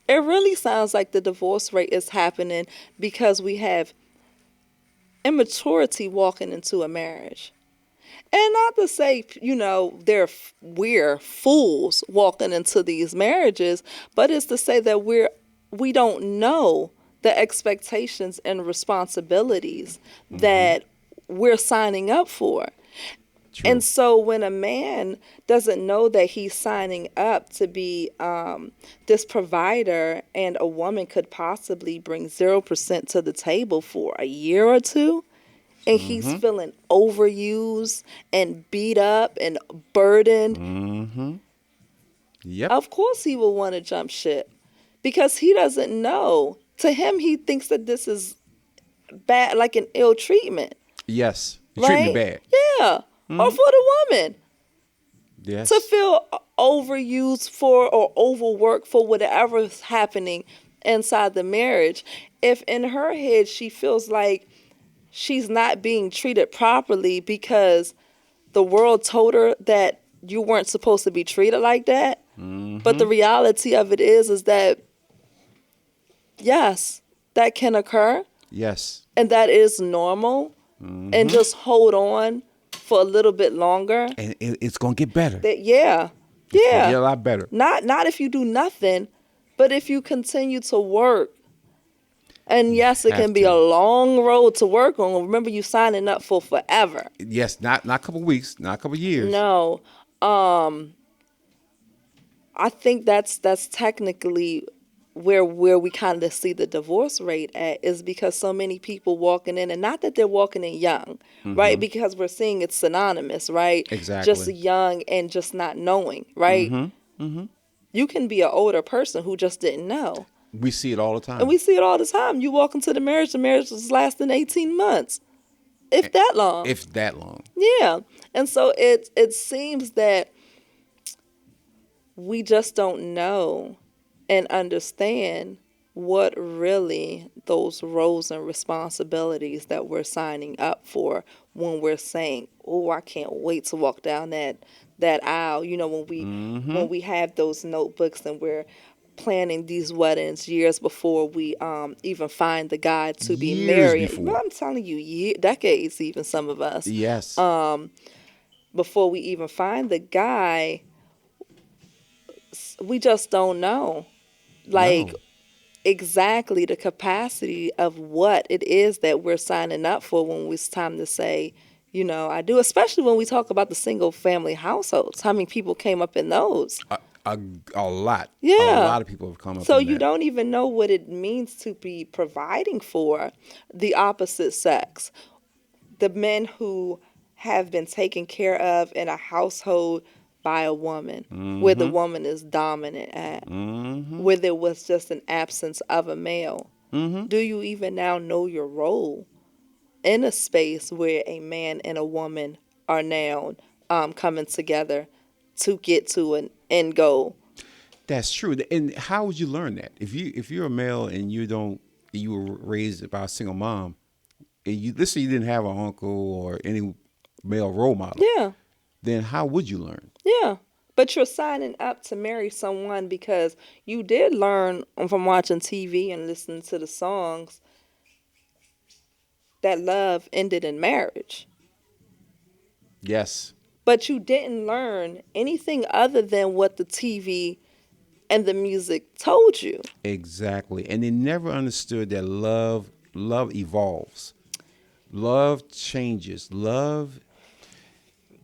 It really sounds like the divorce rate is happening because we have immaturity walking into a marriage. And not to say, we're fools walking into these marriages, but it's to say that we don't know the expectations and responsibilities that we're signing up for. True. And so when a man doesn't know that he's signing up to be this provider, and a woman could possibly bring 0% to the table for a year or two, and he's feeling overused and beat up and burdened, Yep. of course he will want to jump ship because he doesn't know. To him, he thinks that this is bad, like an ill treatment. Yes. You treat me Right? bad. Yeah. Or for the woman Yes. to feel overused for or overworked for whatever's happening inside the marriage. If in her head she feels like she's not being treated properly because the world told her that you weren't supposed to be treated like that. But the reality of it is that, yes, that can occur. Yes. And that is normal. And just hold on for a little bit longer. And it's gonna get better. Yeah. It's gonna Yeah. get a lot better. Not if you do nothing, but if you continue to work. And yes, it have can be to. a long road to work on. Remember, you signing up for forever. Yes. Not a couple weeks. Not a couple years. No. I think that's technically where we kind of see the divorce rate at, is because so many people walking in, and not that they're walking in young, right? Because we're seeing it's synonymous, right? Exactly. Just young and just not knowing, right? You can be an older person who just didn't know. We see it all the time. And we see it all the time. You walk into the marriage is lasting 18 months, if that long. If that long. Yeah. And so it seems that we just don't know and understand what really those roles and responsibilities that we're signing up for when we're saying, oh, I can't wait to walk down that aisle. When we have those notebooks and we're planning these weddings years before we even find the guy to be Years married. before. I'm telling you, decades even, some of us. Yes. Before we even find the guy, we just don't know. Like, No. exactly the capacity of what it is that we're signing up for when it's time to say, I do, especially when we talk about the single family households. How many people came up in those? A lot. Yeah. A lot of people have come up So in you that. don't even know what it means to be providing for the opposite sex. the men who have been taken care of in a household by a woman, where the woman is dominant at, where there was just an absence of a male. Do you even now know your role in a space where a man and a woman are now coming together to get to an end goal? That's true. And how would you learn that? If you're a male and you were raised by a single mom, and let's say you didn't have an uncle or any male role model, Yeah. then how would you learn? Yeah. But you're signing up to marry someone because you did learn from watching TV and listening to the songs that love ended in marriage. Yes. But you didn't learn anything other than what the TV and the music told you. Exactly. And they never understood that love evolves. Love changes. Love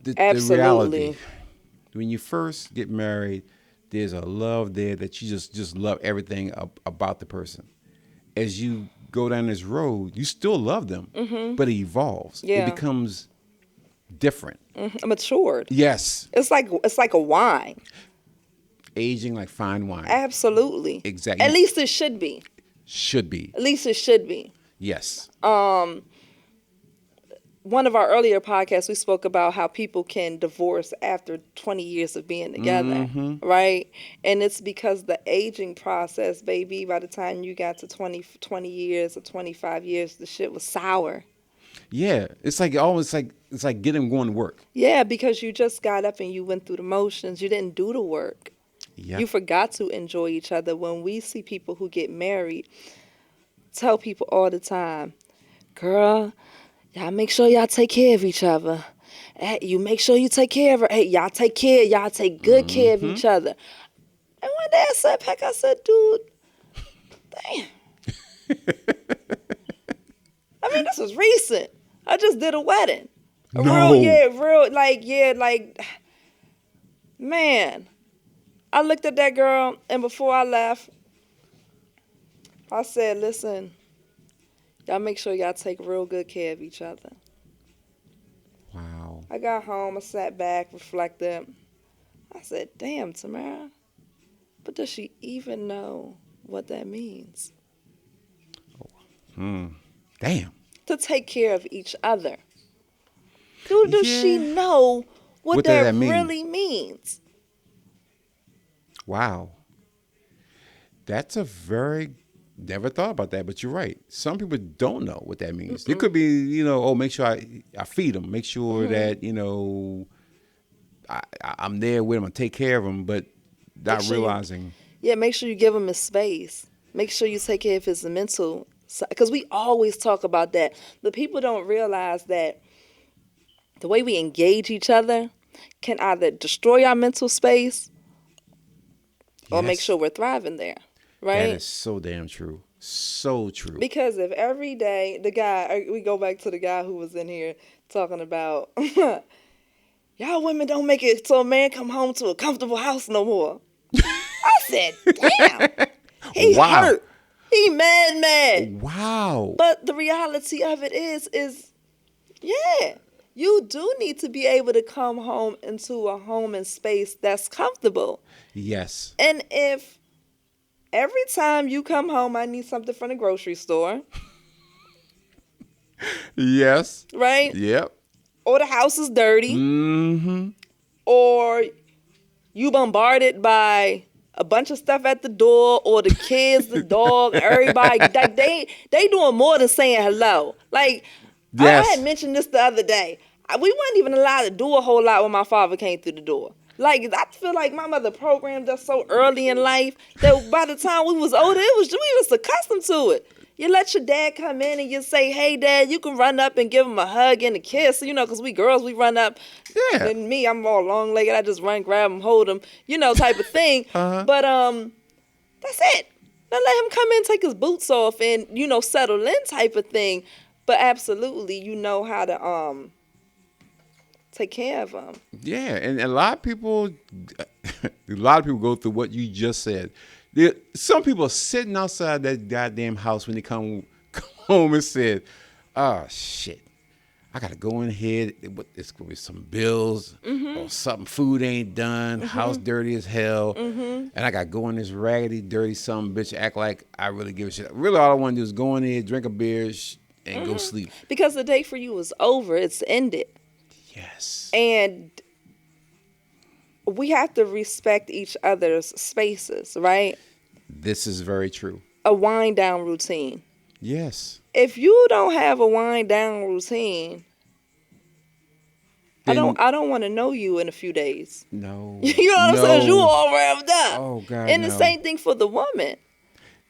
the Absolutely. reality. When you first get married, there's a love there that you just love everything about the person. As you go down this road, you still love them, but it evolves. Yeah. It becomes different. Matured. Yes. It's like a wine. Aging like fine wine. Absolutely. Exactly. At least it should be. Should be. At least it should be. Yes. One of our earlier podcasts, we spoke about how people can divorce after 20 years of being together, right? And it's because the aging process, baby, by the time you got to 20 years or 25 years, the shit was sour. Yeah. It's like getting going to work. Yeah, because you just got up and you went through the motions. You didn't do the work. Yep. You forgot to enjoy each other. When we see people who get married, tell people all the time, girl, y'all make sure y'all take care of each other. Hey, you make sure you take care of her. Hey, y'all take good care of each other. And one day I sat back, I said, dude, damn. I mean, this was recent. I just did a wedding. No. Man. I looked at that girl, and before I left, I said, listen, y'all make sure y'all take real good care of each other. Wow. I got home, I sat back, reflected. I said, damn, Tamara, but does she even know what that means? Damn. To take care of each other. Does she Yeah. know what What does that that mean? really means? Wow. That's never thought about that, but you're right. Some people don't know what that means. It could be, make sure I feed them, make sure that, I'm there with them, I take care of them, but not sure you- realizing. Yeah, make sure you give him his space. Make sure you take care of his mental, because we always talk about that. The people don't realize that the way we engage each other can either destroy our mental space or make Yes. sure we're thriving there, right? That is so damn true. So true. Because if every day we go back to the guy who was in here talking about, y'all women don't make it so a man come home to a comfortable house no more. I said, damn, he Wow. hurt. He mad. Wow. But the reality of it is yeah, you do need to be able to come home into a home and space that's comfortable. Yes. And if every time you come home, I need something from the grocery store, Yes. right? Yep. Or the house is dirty, Mm-hmm. or you bombarded by a bunch of stuff at the door, or the kids, the dog, everybody, like they doing more than saying hello. Like, Yes. I had mentioned this the other day. We weren't even allowed to do a whole lot when my father came through the door. Like, I feel like my mother programmed us so early in life that by the time we was older, we was accustomed to it. You let your dad come in and you say, hey, Dad, you can run up and give him a hug and a kiss, because we girls, we run up. Yeah. And me, I'm all long-legged. I just run, grab him, hold him, type of thing. Uh-huh. But that's it. Now let him come in, take his boots off, and, settle in type of thing. But absolutely, you know how to take care of them. Yeah, and a lot of people go through what you just said. Some people are sitting outside that goddamn house when they come home and said, "Oh shit, I got to go in here. It's going to be some bills or something. Food ain't done. House dirty as hell. And I got to go in this raggedy, dirty some bitch, act like I really give a shit. Really, all I want to do is go in there, drink a beer, and go sleep. Because the day for you is over. It's ended. Yes. And we have to respect each other's spaces, right? This is very true. A wind down routine. Yes. If you don't have a wind down routine, I don't want to know you in a few days. No. You know what I'm saying? You all revved up. Oh, God, And the same thing for the woman.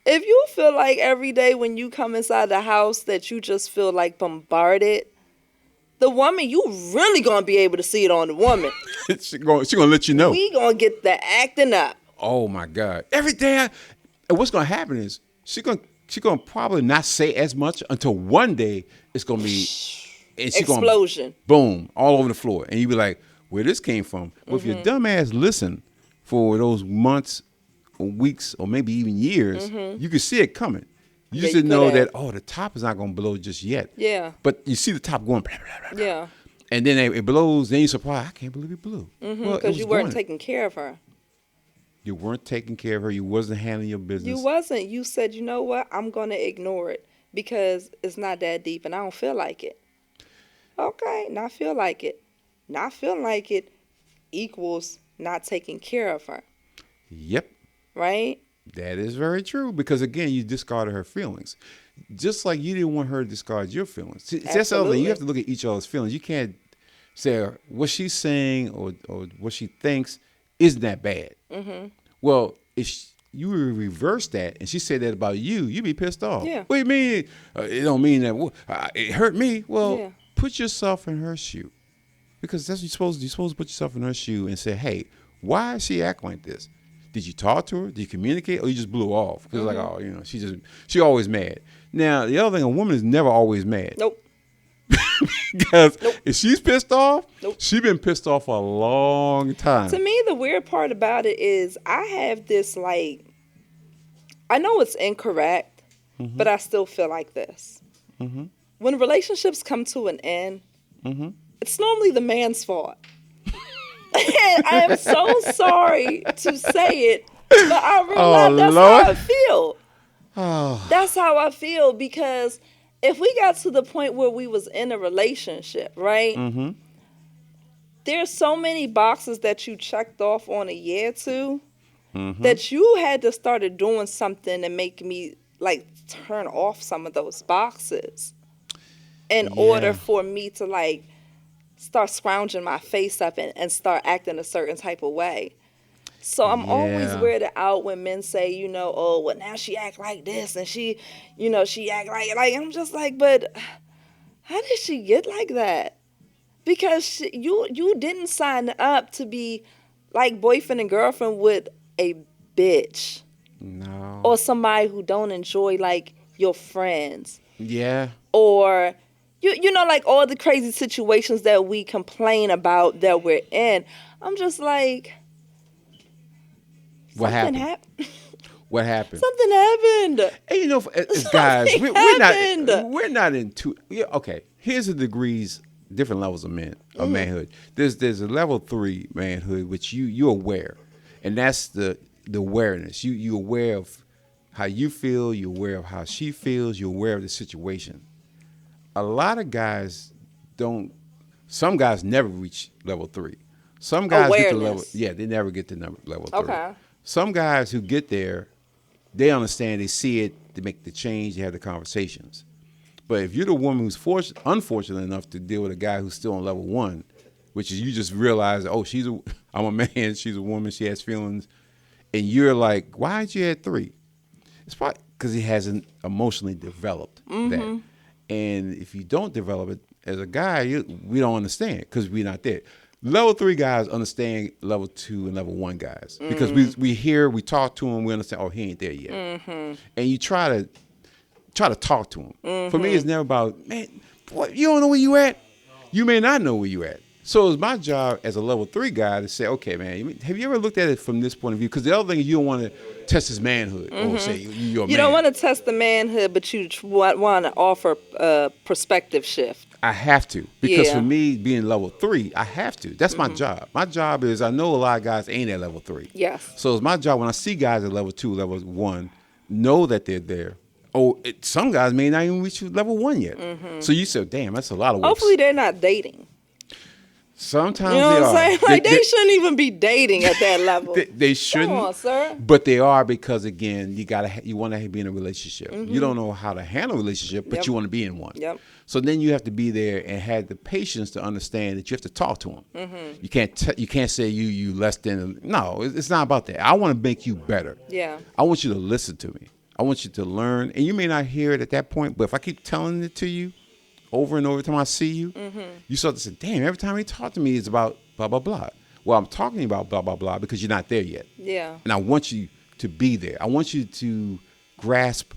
If you feel like every day when you come inside the house that you just feel like bombarded, the woman, you really gonna be able to see it on the woman. she gonna let you know. We gonna get the acting up. Oh my God! Every day, and what's gonna happen is she gonna probably not say as much until one day it's gonna be and explosion. Boom, all over the floor, and you be like, "Where this came from?" Well, if your dumb ass listen for those months, or weeks, or maybe even years, you can see it coming. You just didn't know that, the top is not going to blow just yet. Yeah. But you see the top going, blah, blah, blah, blah. Yeah. And then it blows, then you're surprised, I can't believe it blew. Because you weren't taking care of her. You weren't taking care of her. You wasn't handling your business. You wasn't. You said, you know what? I'm going to ignore it because it's not that deep and I don't feel like it. Okay, not feel like it. Not feeling like it equals not taking care of her. Yep. Right? That is very true because, again, you discarded her feelings. Just like you didn't want her to discard your feelings. See, that's the other thing. You have to look at each other's feelings. You can't say what she's saying or what she thinks isn't that bad. Well, if you reverse that and she said that about you, you'd be pissed off. Yeah. What do you mean? It don't mean that it hurt me. Well, put yourself in her shoe because that's what you're supposed to do. You're supposed to put yourself in her shoe and say, hey, why does she act like this? Did you talk to her? Did you communicate? Or you just blew off? Because like, she always mad. Now, the other thing, a woman is never always mad. Nope. Because if she's pissed off, she's been pissed off for a long time. To me, the weird part about it is I have this, like, I know it's incorrect, but I still feel like this. When relationships come to an end, it's normally the man's fault. And I am so sorry to say it, but I realize that's how I feel. That's how I feel because if we got to the point where we was in a relationship, right? There's so many boxes that you checked off on a year or two that you had to start doing something to make me like turn off some of those boxes in order for me to like start scrounging my face up and start acting a certain type of way. So I'm always weirded out when men say, you know, oh, well, now she act like this and she, you know, she act like, I'm just like, but how did she get like that? Because you didn't sign up to be like boyfriend and girlfriend with a bitch. No. Or somebody who don't enjoy like your friends. Yeah. Or you know, like all the crazy situations that we complain about that we're in. I'm just like, what happened? What happened? Something happened. And you know, as guys, we're not into. Yeah, okay. Here's the degrees, different levels of manhood. There's a level 3 manhood which you're aware, and that's the awareness. You're aware of how you feel. You're aware of how she feels. You're aware of the situation. A lot of guys don't. Some guys never reach level 3. Some guys get to level. Yeah, they never get to level 3. Okay. Some guys who get there, they understand. They see it. They make the change. They have the conversations. But if you're the woman who's unfortunate enough to deal with a guy who's still on level 1, which is you just realize, oh, I'm a man. She's a woman. She has feelings, and you're like, why aren't you at 3? It's probably because he hasn't emotionally developed that. And if you don't develop it as a guy, we don't understand because we're not there. Level 3 guys understand level 2 and level 1 guys because we talk to them, we understand. Oh, he ain't there yet, and you try to talk to him. For me, it's never about, man, what, you don't know where you at. You may not know where you at. So it's my job as a level 3 guy to say, okay, man, have you ever looked at it from this point of view? Because the other thing is you don't want to test his manhood or say you're a man. You don't want to test the manhood, but you want to offer a perspective shift. I have to, because Yeah. for me being level 3, I have to. That's my job. My job is, I know a lot of guys ain't at level 3. Yes. So it's my job when I see guys at level 2, level 1, know that they're there. Oh, some guys may not even reach level 1 yet. So you said, damn, that's a lot of work. Hopefully they're not dating. Sometimes You know they what I'm are. saying? Like they shouldn't even be dating at that level. They shouldn't. Come on, sir. But they are, because again, you want to be in a relationship. You don't know how to handle a relationship, but Yep. you want to be in one. Yep. So then you have to be there and have the patience to understand that you have to talk to them. You can't say you less than. No, it's not about that. I want to make you better. Yeah. I want you to listen to me. I want you to learn, and you may not hear it at that point, but if I keep telling it to you over and over time I see you, you start to say, damn, every time he talk to me it's about blah, blah, blah. Well, I'm talking about blah, blah, blah because you're not there yet. Yeah. And I want you to be there. I want you to grasp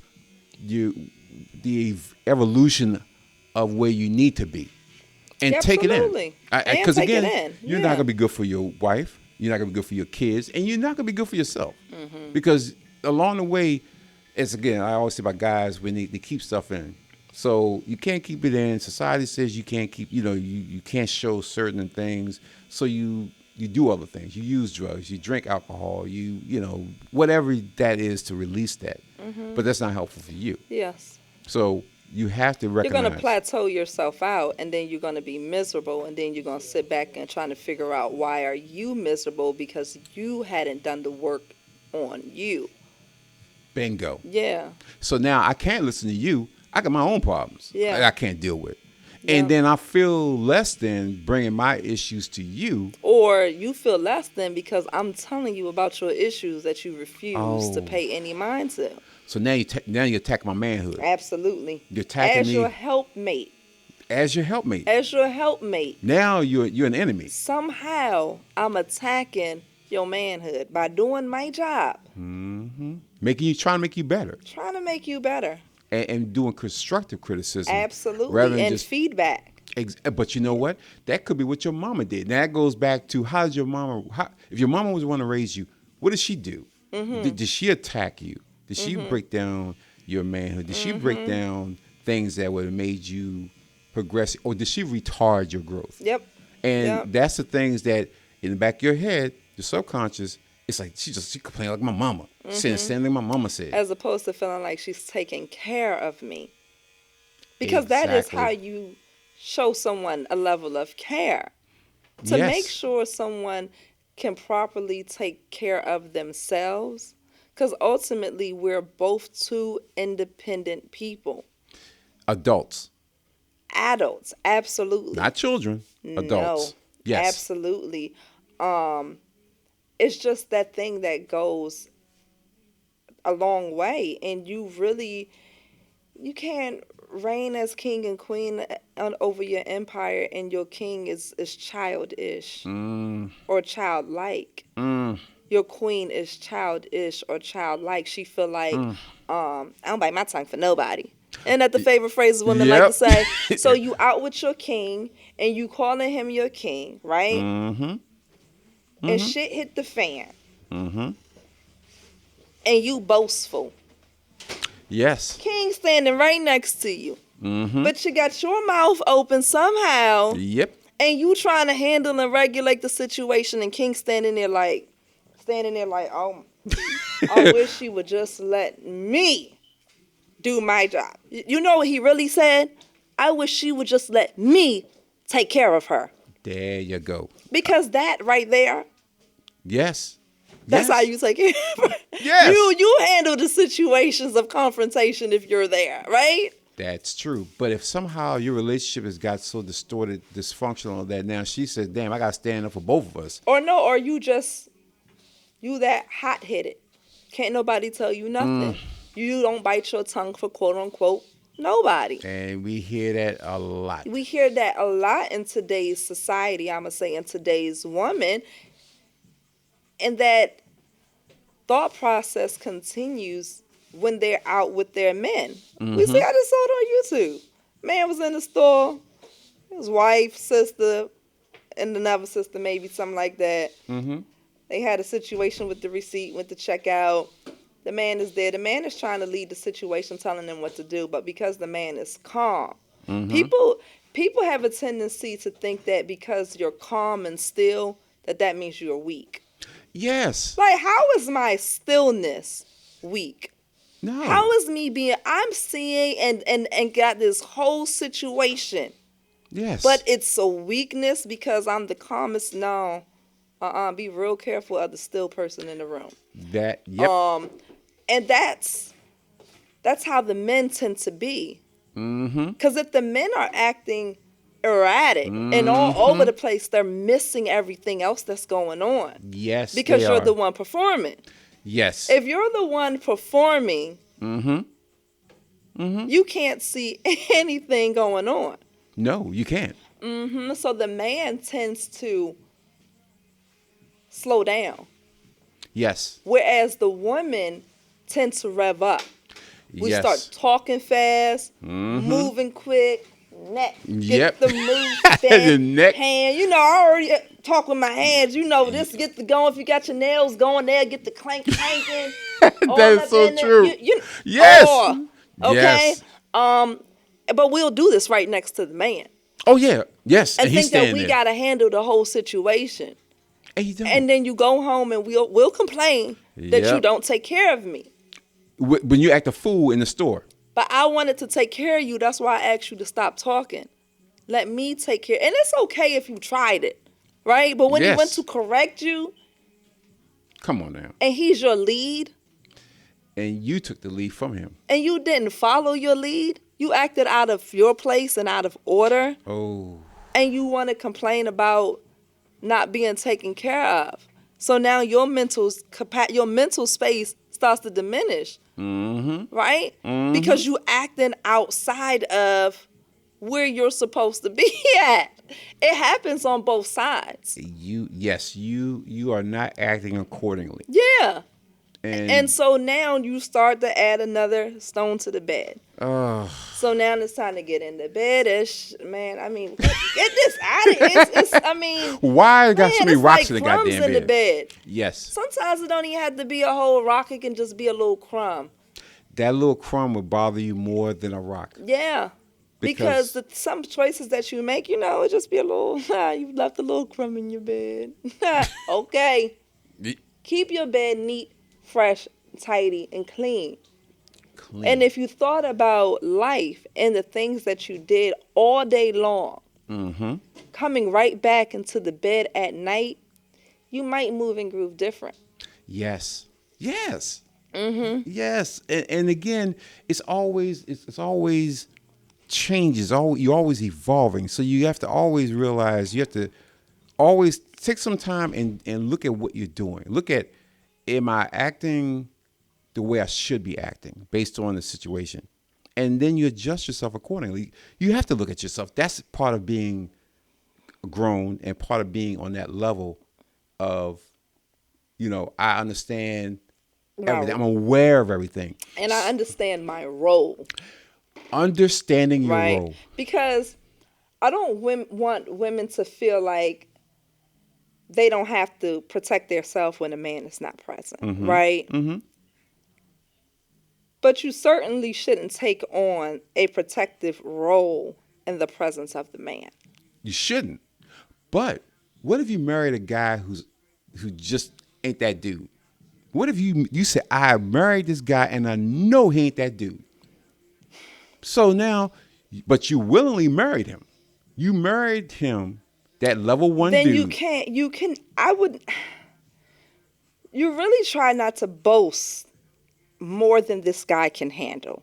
the evolution of where you need to be and take it in. Absolutely. And Because take it again, in. you're Yeah. not going to be good for your wife. You're not going to be good for your kids. And you're not going to be good for yourself. Mm-hmm. Because along the way, it's again, I always say about guys when they keep stuff in. So you can't keep it in. Society says you can't keep, you can't show certain things. So you do other things. You use drugs. You drink alcohol. Whatever that is to release that. But that's not helpful for you. Yes. So you have to You're recognize. going to plateau yourself out, and then you're going to be miserable, and then you're going to sit back and trying to figure out why are you miserable because you hadn't done the work on you. Bingo. Yeah. So now I can't listen to you. I got my own problems. Yeah. That I can't deal with. Yeah. And then I feel less than bringing my issues to you. Or you feel less than because I'm telling you about your issues that you refuse to Oh. pay any mind to. So now you attack my manhood Absolutely. You're attacking as me. your helpmate. as your helpmate. As your helpmate. Now you're an enemy. Somehow I'm attacking your manhood by doing my job, Trying to make you better, trying to make you better. and doing constructive criticism. Absolutely. Rather than And just feedback. But you know what? That could be what your mama did. Now that goes back to if your mama was the one to raise you, what did she do? Did she attack you? Did she break down your manhood? Did she break down things that would have made you progress, or did she retard your growth? Yep. And Yep. that's the things that in the back of your head, your subconscious, it's like she complained like my mama, saying same thing my mama said. As opposed to feeling like she's taking care of me. Because that is Exactly. how you show someone a level of care. To Yes. make sure someone can properly take care of themselves. Because ultimately, we're both two independent people. Adults, Adults, absolutely. not children. Adults. No, Yes. absolutely. It's just that thing that goes a long way, and you can't reign as king and queen over your empire, and your king is childish or childlike. Your queen is childish or childlike. She feel like I don't bite my tongue for nobody. And that the favorite phrases women like to say. So you out with your king and you calling him your king, right? And shit hit the fan. And you boastful. Yes. King standing right next to you. But you got your mouth open somehow. Yep. And you trying to handle and regulate the situation, and King standing there like, oh, I wish she would just let me do my job. You know what he really said? I wish she would just let me take care of her. There you go. Because that right there, Yes. that's Yes. how you take care of her. Yes. You handle the situations of confrontation if you're there, right? That's true. But if somehow your relationship has got so distorted, dysfunctional that now she says, damn, I got to stand up for both of us. Or no, or you that hot-headed. Can't nobody tell you nothing. You don't bite your tongue for quote-unquote nobody. And we hear that a lot. We hear that a lot in today's society, I'm going to say in today's woman. And that thought process continues when they're out with their men. We see, I just saw it on YouTube. Man was in the store, his wife, sister, and another sister, maybe something like that. They had a situation with the receipt, went to check out. The man is there. The man is trying to lead the situation, telling them what to do. But because the man is calm, people people have a tendency to think that because you're calm and still, that means you're weak. Yes. Like, how is my stillness weak? No. How is me I'm seeing and got this whole situation, Yes. but it's a weakness because I'm the calmest? No. Be real careful of the still person in the room. That. Yep. And that's how the men tend to be. Mm-hmm. Because if the men are acting erratic and all over the place, they're missing everything else that's going on. Yes. Because they you're are. the one performing. Yes. If you're the one performing, you can't see anything going on. No, you can't. So the man tends to slow down, Yes. whereas the woman tends to rev up. We Yes. start talking fast, moving quick, neck, Yep. get the move, The neck. hand. You know, I already talk with my hands. You know, this get the going. If you got your nails going there, get the clanking. all That is up so in there. true. Yes. Okay. Yes. But we'll do this right next to the man Oh yeah. Yes. and And he's think that standing we there. got to handle the whole situation. And you don't. And then you go home and we'll complain that you Yep. don't take care of me. When you act a fool in the store. But I wanted to take care of you. That's why I asked you to stop talking. Let me take care. And it's okay if you tried it, right? But when he Yes. went to correct you Come on now. and he's your lead And you took the lead from him. and you didn't follow your lead, you acted out of your place and out of order, Oh. and you want to complain about not being taken care of. So now your mental space starts to diminish, right? Because you acting outside of where you're supposed to be at. It happens on both sides. You are not acting accordingly. Yeah. And, And so now you start to add another stone to the bed. So now it's time to get into bed. Man, I mean, get this out of here. I mean, why got so man, many it's rocks like in the crumbs goddamn in the bed? bed. Yes. Sometimes it don't even have to be a whole rock. It can just be a little crumb. That little crumb would bother you more than a rock. Yeah. Because some choices that you make, it just be a little, you left a little crumb in your bed. Okay. Keep your bed neat, fresh, tidy, and clean. And if you thought about life and the things that you did all day long, coming right back into the bed at night, you might move and groove different. Yes. Yes. Yes. And again, it's always changes. You're always evolving. So you have to always realize, you have to always take some time and look at what you're doing. Look at, am I acting the way I should be acting based on the situation? And then you adjust yourself accordingly. You have to look at yourself. That's part of being grown and part of being on that level of, I understand everything. I'm aware of everything. And I understand my role. Understanding your Right? role. Because I don't want women to feel like they don't have to protect themselves when a man is not present, right? But you certainly shouldn't take on a protective role in the presence of the man. You shouldn't. But what if you married a guy who just ain't that dude? What if you say, I married this guy and I know he ain't that dude? So now, but you willingly married him. You married him, that level one Then dude. you really try not to boast more than this guy can handle.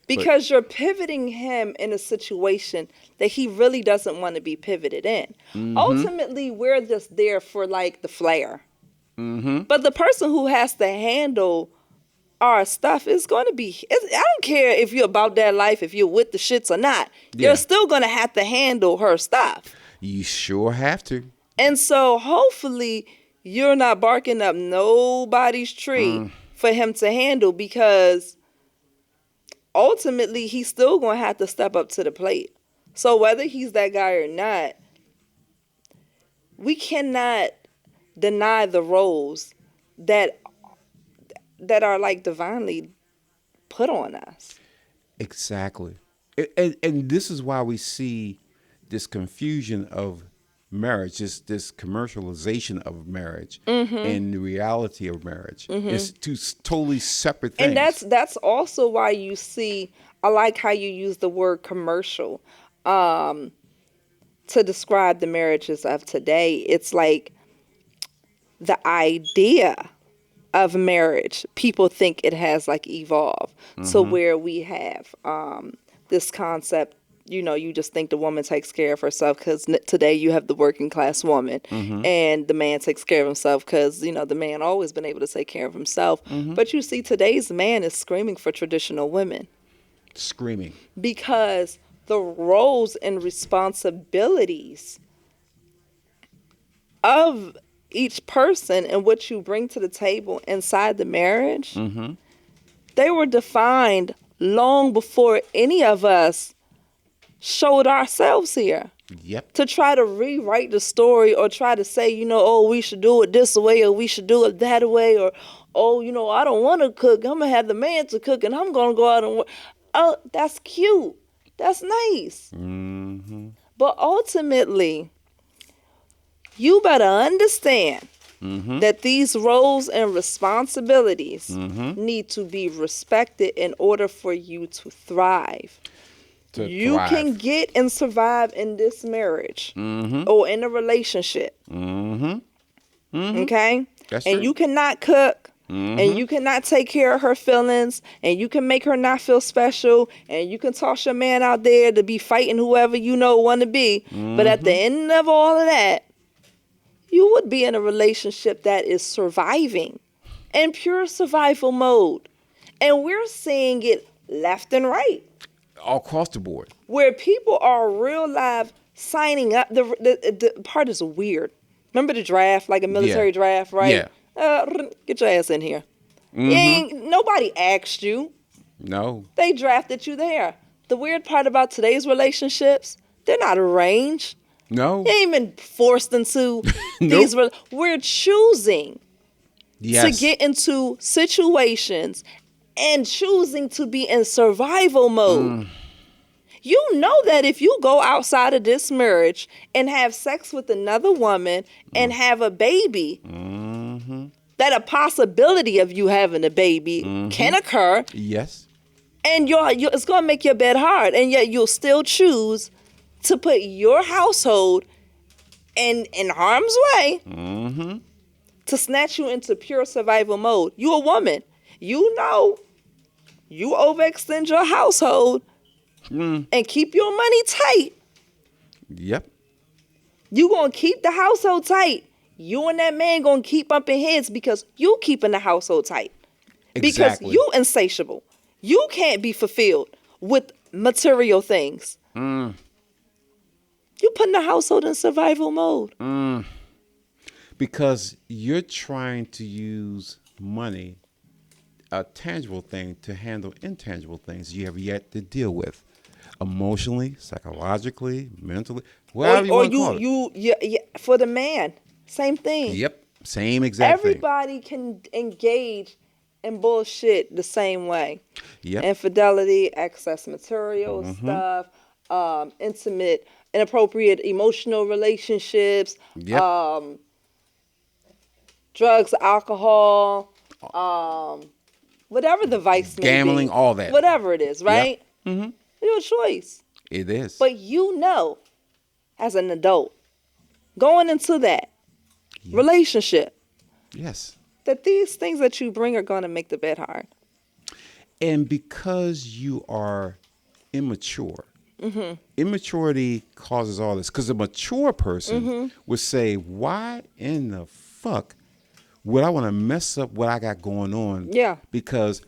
Because you're pivoting him in a situation that he really doesn't want to be pivoted in. Ultimately, we're just there for like the flair. But the person who has to handle our stuff is going to be, I don't care if you're about that life, if you're with the shits or not. Yeah. You're still going to have to handle her stuff. You sure have to. And so hopefully you're not barking up nobody's tree for him to handle, because ultimately he's still going to have to step up to the plate. So whether he's that guy or not, we cannot deny the roles that are like divinely put on us. Exactly. And this is why we see this confusion of marriage, this commercialization of marriage, and the reality of marriage. It's two totally separate things. And that's also why you see, I like how you use the word commercial to describe the marriages of today. It's like the idea of marriage, people think it has like evolved to where we have this concept. You just think the woman takes care of herself because today you have the working class woman, and the man takes care of himself because the man always been able to take care of himself. But you see, today's man is screaming for traditional women, Screaming. because the roles and responsibilities of each person and what you bring to the table inside the marriage, they were defined long before any of us showed ourselves here. Yep. To try to rewrite the story or try to say, oh, we should do it this way or we should do it that way, or, oh, I don't want to cook. I'm going to have the man to cook and I'm going to go out and work. Oh, that's cute. That's nice. But ultimately, you better understand that these roles and responsibilities need to be respected in order for you to thrive. You can get and survive in this marriage or in a relationship. Okay? That's and true. you cannot cook. And you cannot take care of her feelings, and you can make her not feel special, and you can toss your man out there to be fighting whoever want to be. But at the end of all of that, you would be in a relationship that is surviving in pure survival mode. And we're seeing it left and right. All across the board. Where people are real live signing up. The part is weird. Remember the draft, like a military draft, right? Yeah. Get your ass in here. Nobody asked you. No. They drafted you there. The weird part about today's relationships, they're not arranged. No. They ain't been forced into these. We're choosing to get into situations and choosing to be in survival mode. You know that if you go outside of this marriage and have sex with another woman and have a baby, that a possibility of you having a baby can occur. Yes. And it's going to make your bed hard. And yet you'll still choose to put your household in harm's way to snatch you into pure survival mode. You a woman. You know you overextend your household and keep your money tight. Yep. You going to keep the household tight. You and that man going to keep bumping heads because you keeping the household tight. Exactly. Because you insatiable. You can't be fulfilled with material things. You putting the household in survival mode. Because you're trying to use money, a tangible thing, to handle intangible things you have yet to deal with. Emotionally, psychologically, mentally, whatever you want to call it. For the man, same thing. Yep, same exact thing. Everybody can engage in bullshit the same way. Yep. Infidelity, excess material stuff, intimate, inappropriate emotional relationships, drugs, alcohol, whatever the vice may be. Gambling, all that. Whatever it is, right? Yep. Your choice. It is. But as an adult, going into that relationship, yes, that these things that you bring are going to make the bed hard. And because you are immature, immaturity causes all this. Because a mature person would say, why in the fuck would I want to mess up what I got going on? Yeah. Because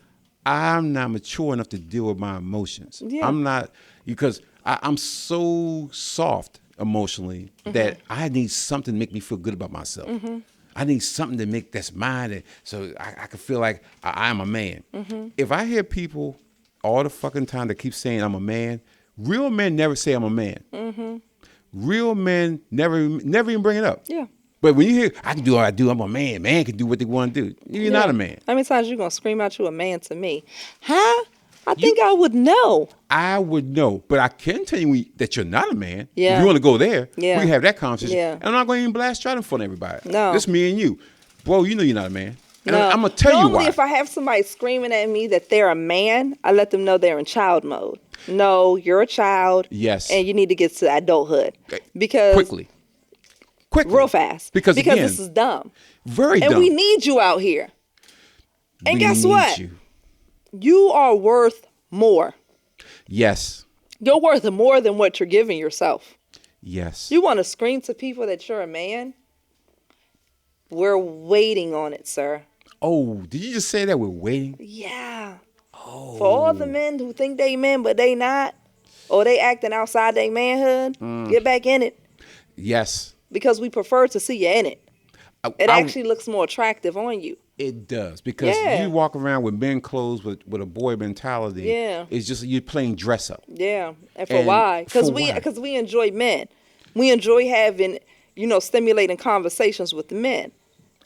I'm not mature enough to deal with my emotions. Yeah. I'm not, because I'm so soft emotionally that I need something to make me feel good about myself. I need something to make that's mine, so I can feel like I'm a man. If I hear people all the fucking time that keep saying I'm a man, real men never say I'm a man. Real men never even bring it up. Yeah. But when you hear, I can do what I do, I'm a man. Man can do what they want to do. You're not a man. How many times you going to scream out you a man to me? Huh? I think I would know. I would know, but I can tell you that you're not a man. Yeah. If you want to go there, Yeah. we can have that conversation. Yeah. And I'm not going to even blast you out in front of everybody. No. Just me and you. Bro, you know you're not a man. And No. I'm going to tell you Normally, why. if I have somebody screaming at me that they're a man, I let them know they're in child mode. No, you're a child. Yes. And you need to get to adulthood. Because Quickly. real fast. Because again, this is dumb. very And dumb. we need you out here. And We guess need what? you. You are worth more. Yes. You're worth more than what you're giving yourself. Yes. You want to scream to people that you're a man? We're waiting on it, sir. Oh, did you just say that we're waiting? Yeah. Oh. For all the men who think they men but they not, or they acting outside their manhood, get back in it. Yes. Because we prefer to see you in it. It I- actually looks more attractive on you. It does, because Yeah. you walk around with men clothes with a boy mentality. Yeah. It's just you're playing dress up. Yeah. And And why? for why? Because we enjoy men. We enjoy having, stimulating conversations with men.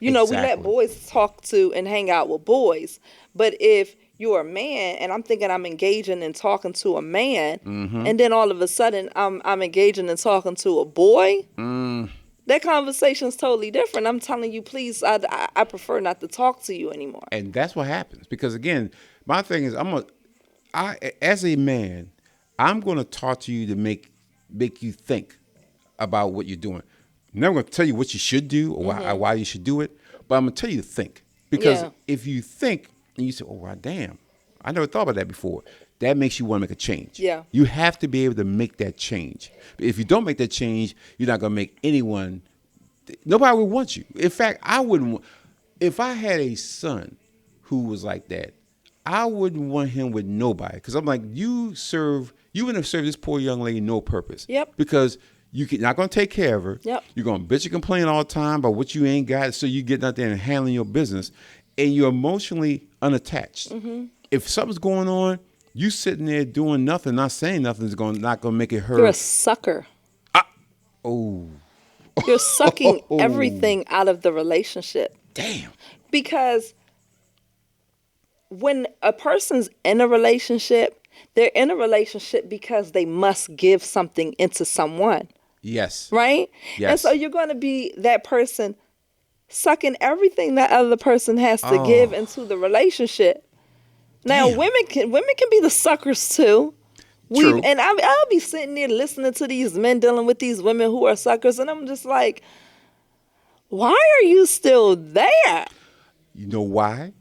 We let Exactly. boys talk to and hang out with boys. But if you're a man and I'm thinking I'm engaging and talking to a man, Mm-hmm. and then all of a sudden I'm engaging and talking to a boy, that conversation's totally different. I'm telling you, please, I prefer not to talk to you anymore. And that's what happens, because again, my thing is as a man, I'm going to talk to you to make you think about what you're doing. I'm never going to tell you what you should do or why you should do it, but I'm going to tell you to think, because Yeah. if you think and you say, "Oh, wow, damn, I never thought about that before," that makes you want to make a change. Yeah. You have to be able to make that change. If you don't make that change, you're not going to make anyone. Nobody would want you. In fact, I wouldn't want. If I had a son who was like that, I wouldn't want him with nobody, because I'm like, you wouldn't have served this poor young lady no purpose. Yep. Because you're not going to take care of her. Yep. You're going to bitch and complain all the time about what you ain't got, so you get out there and handling your business, and you're emotionally unattached. Mm-hmm. If something's going on, you sitting there doing nothing, not saying nothing, is not going to make it hurt. You're a sucker. Oh, You're sucking everything out of the relationship. damn. Because when a person's in a relationship, they're in a relationship because they must give something into someone, Yes. right? Yes. And so you're going to be that person sucking everything that other person has to give into the relationship. Now, Damn. women can be the suckers too. True. And I'll be sitting there listening to these men dealing with these women who are suckers, and I'm just like, why are you still there? You know why?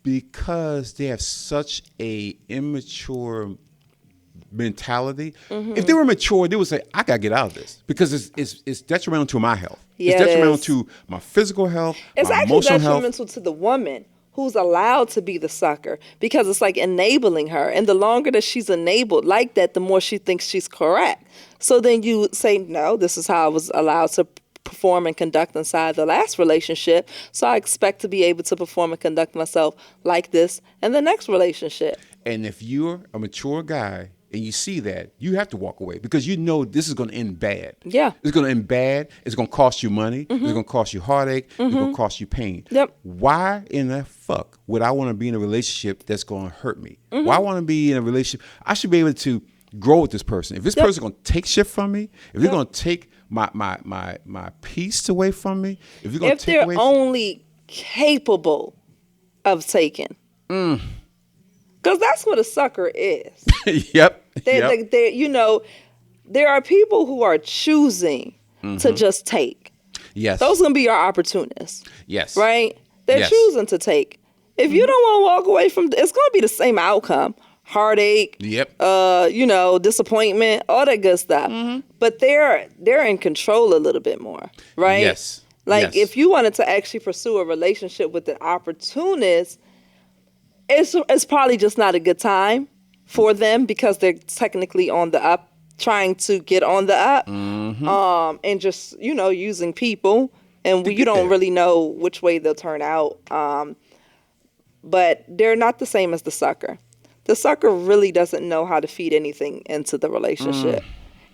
Because they have such a immature mentality. Mm-hmm. If they were mature, they would say, "I gotta get out of this," because it's detrimental to my health. Yeah, it's it detrimental is. to my physical health, It's my actually emotional health. detrimental to the woman who's allowed to be the sucker, because it's like enabling her. And the longer that she's enabled like that, the more she thinks she's correct. So then you say, no, this is how I was allowed to perform and conduct inside the last relationship. So I expect to be able to perform and conduct myself like this in the next relationship. And if you're a mature guy and you see that, you have to walk away, because you know this is going to end bad. Yeah. It's going to end bad. It's going to cost you money. It's going to cost you heartache. It's going to cost you pain. Yep. Why in the fuck would I want to be in a relationship that's going to hurt me? Why I want to be in a relationship? I should be able to grow with this person. If this person's going to take shit from me, if they're going to take my peace away from me, if you're going If to take they're away only capable of taking. Because that's what a sucker is. yep. There are people who are choosing to just take. Yes. Those are going to be your opportunists, yes. right? They're Yes. choosing to take. If you don't want to walk away from, it's going to be the same outcome. Heartache, Yep. disappointment, all that good stuff. But they're in control a little bit more, right? Yes. Like Yes. if you wanted to actually pursue a relationship with an opportunist, it's probably just not a good time for them, because they're technically on the up, trying to get on the up, and just using people, and you get don't there. really know which way they'll turn out. But they're not the same as the sucker. The sucker really doesn't know how to feed anything into the relationship,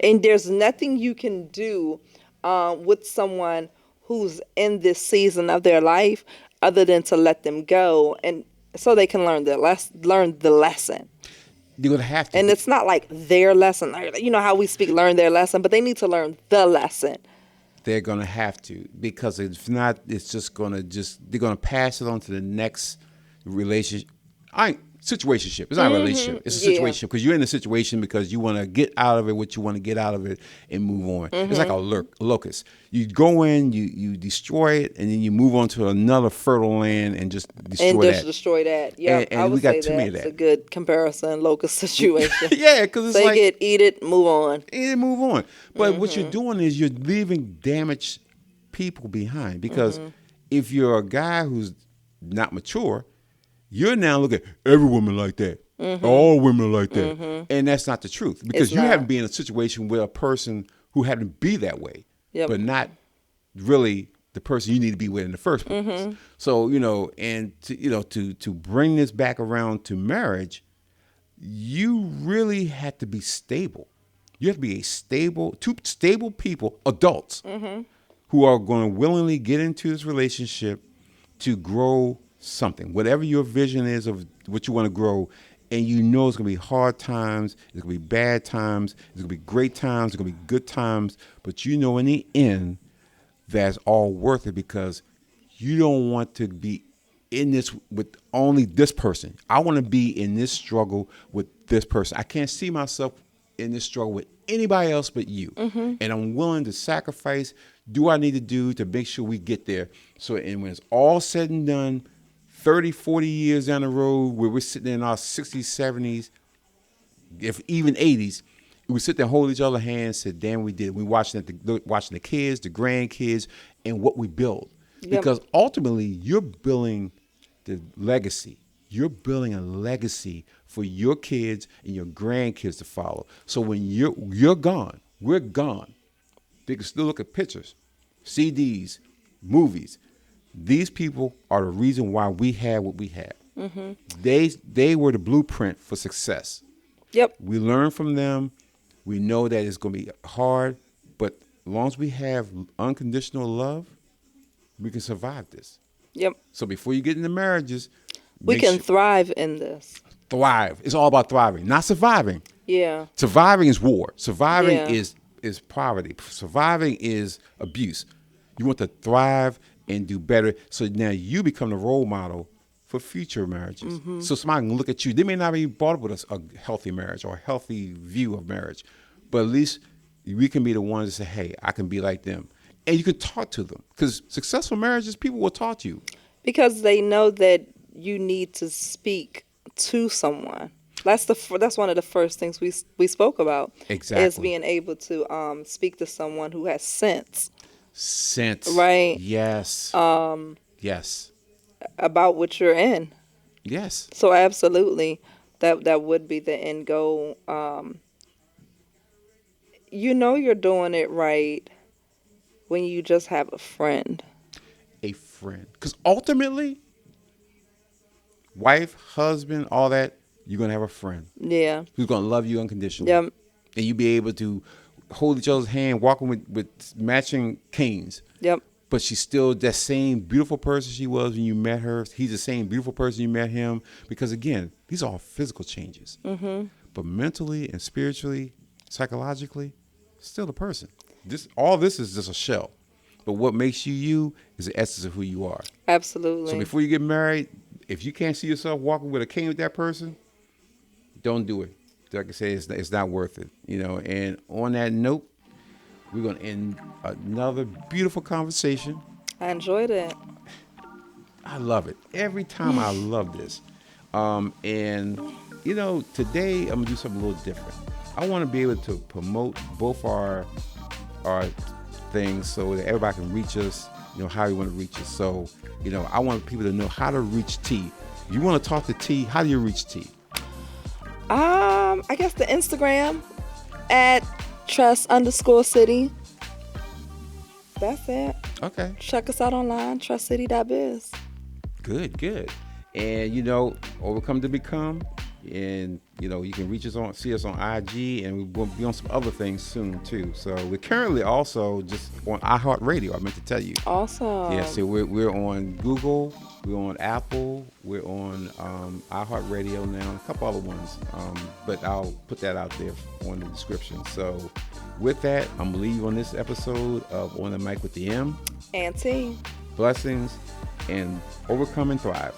and there's nothing you can do with someone who's in this season of their life other than to let them go, and so they can learn the lesson. You're gonna have to. And it's not like their lesson. You know how we speak, learn their lesson, but they need to learn the lesson. They're gonna have to, because if not, it's they're gonna pass it on to the next relationship. Situationship. It's not a relationship. It's a Yeah. situationship, because you're in a situation because you want to get out of it what you want to get out of it and move on. It's like a locust. You go in, you destroy it, and then you move on to another fertile land and just destroy And just that. destroy that. Yeah, And I we would got say too many of that's that. a good comparison, locust situation. Yeah, because it's Take like it, eat it, move on. and move on. But what you're doing is you're leaving damaged people behind, because if you're a guy who's not mature, you're now looking at every woman like that. All women are like that. And that's not the truth, because It's you not. haven't been in a situation with a person who had to be that way, Yep. but not really the person you need to be with in the first place. So, and to bring this back around to marriage, you really have to be stable. You have to be two stable people, adults, who are going to willingly get into this relationship to grow something, whatever your vision is of what you want to grow. And it's going to be hard times, it's going to be bad times, it's going to be great times, it's going to be good times. But in the end, that's all worth it, because you don't want to be in this with only this person. I want to be in this struggle with this person. I can't see myself in this struggle with anybody else but you. And I'm willing to sacrifice, do what I need to do to make sure we get there. So, and when it's all said and done, 30, 40 years down the road, where we're sitting in our 60s, 70s, if even 80s, we sit there, hold each other's hands, said, damn, we did. We watching the kids, the grandkids, and what we build. Yep. Because ultimately, you're building the legacy. You're building a legacy for your kids and your grandkids to follow. So when you're gone, we're gone. They can still look at pictures, CDs, movies. These people are the reason why we have what we have. They were the blueprint for success. Yep. We learn from them. We know that it's going to be hard, but as long as we have unconditional love, we can survive this. Yep. So before you get into marriages, We make can sure- thrive in this. thrive. It's all about thriving, not surviving. Yeah. Surviving is war. Surviving Yeah. is poverty. Surviving is abuse. You want to thrive and do better. So now you become the role model for future marriages. So somebody can look at you. They may not be brought up with a healthy marriage or a healthy view of marriage, but at least we can be the ones that say, hey, I can be like them. And you can talk to them, because successful marriages, people will talk to you. Because they know that you need to speak to someone. That's one of the first things we spoke about. Exactly. Is being able to speak to someone who has sense Sense. Right. Yes. Yes. about what you're in. Yes. So absolutely, that would be the end goal. You're doing it right when you just have a friend. A friend. Because ultimately, wife, husband, all that, you're going to have a friend Yeah. who's going to love you unconditionally. Yep. And you be able to hold each other's hand, walking with matching canes. Yep. But she's still that same beautiful person she was when you met her. He's the same beautiful person you met him. Because again, these are all physical changes. But mentally and spiritually, psychologically, still the person. All this is just a shell. But what makes you you is the essence of who you are. Absolutely. So before you get married, if you can't see yourself walking with a cane with that person, don't do it. Like I say, it's not worth it. And on that note, we're going to end another beautiful conversation. I enjoyed it. I love it. Every time I love this. And, today I'm going to do something a little different. I want to be able to promote both our things so that everybody can reach us, how you want to reach us. So, I want people to know how to reach T. If you want to talk to T, how do you reach T? I guess the Instagram at trust_city. That's it. Okay. Check us out online, trustcity.biz. Good. And, overcome to become, And you can see us on IG, and we'll be on some other things soon too. So we're currently also just on iHeartRadio. I meant to tell you. Awesome. Yeah, so we're on Google, we're on Apple, we're on iHeartRadio now, and a couple other ones. But I'll put that out there on the description. So with that, I'm gonna leave you on this episode of On the Mic with the M. And T. Blessings and overcome and thrive.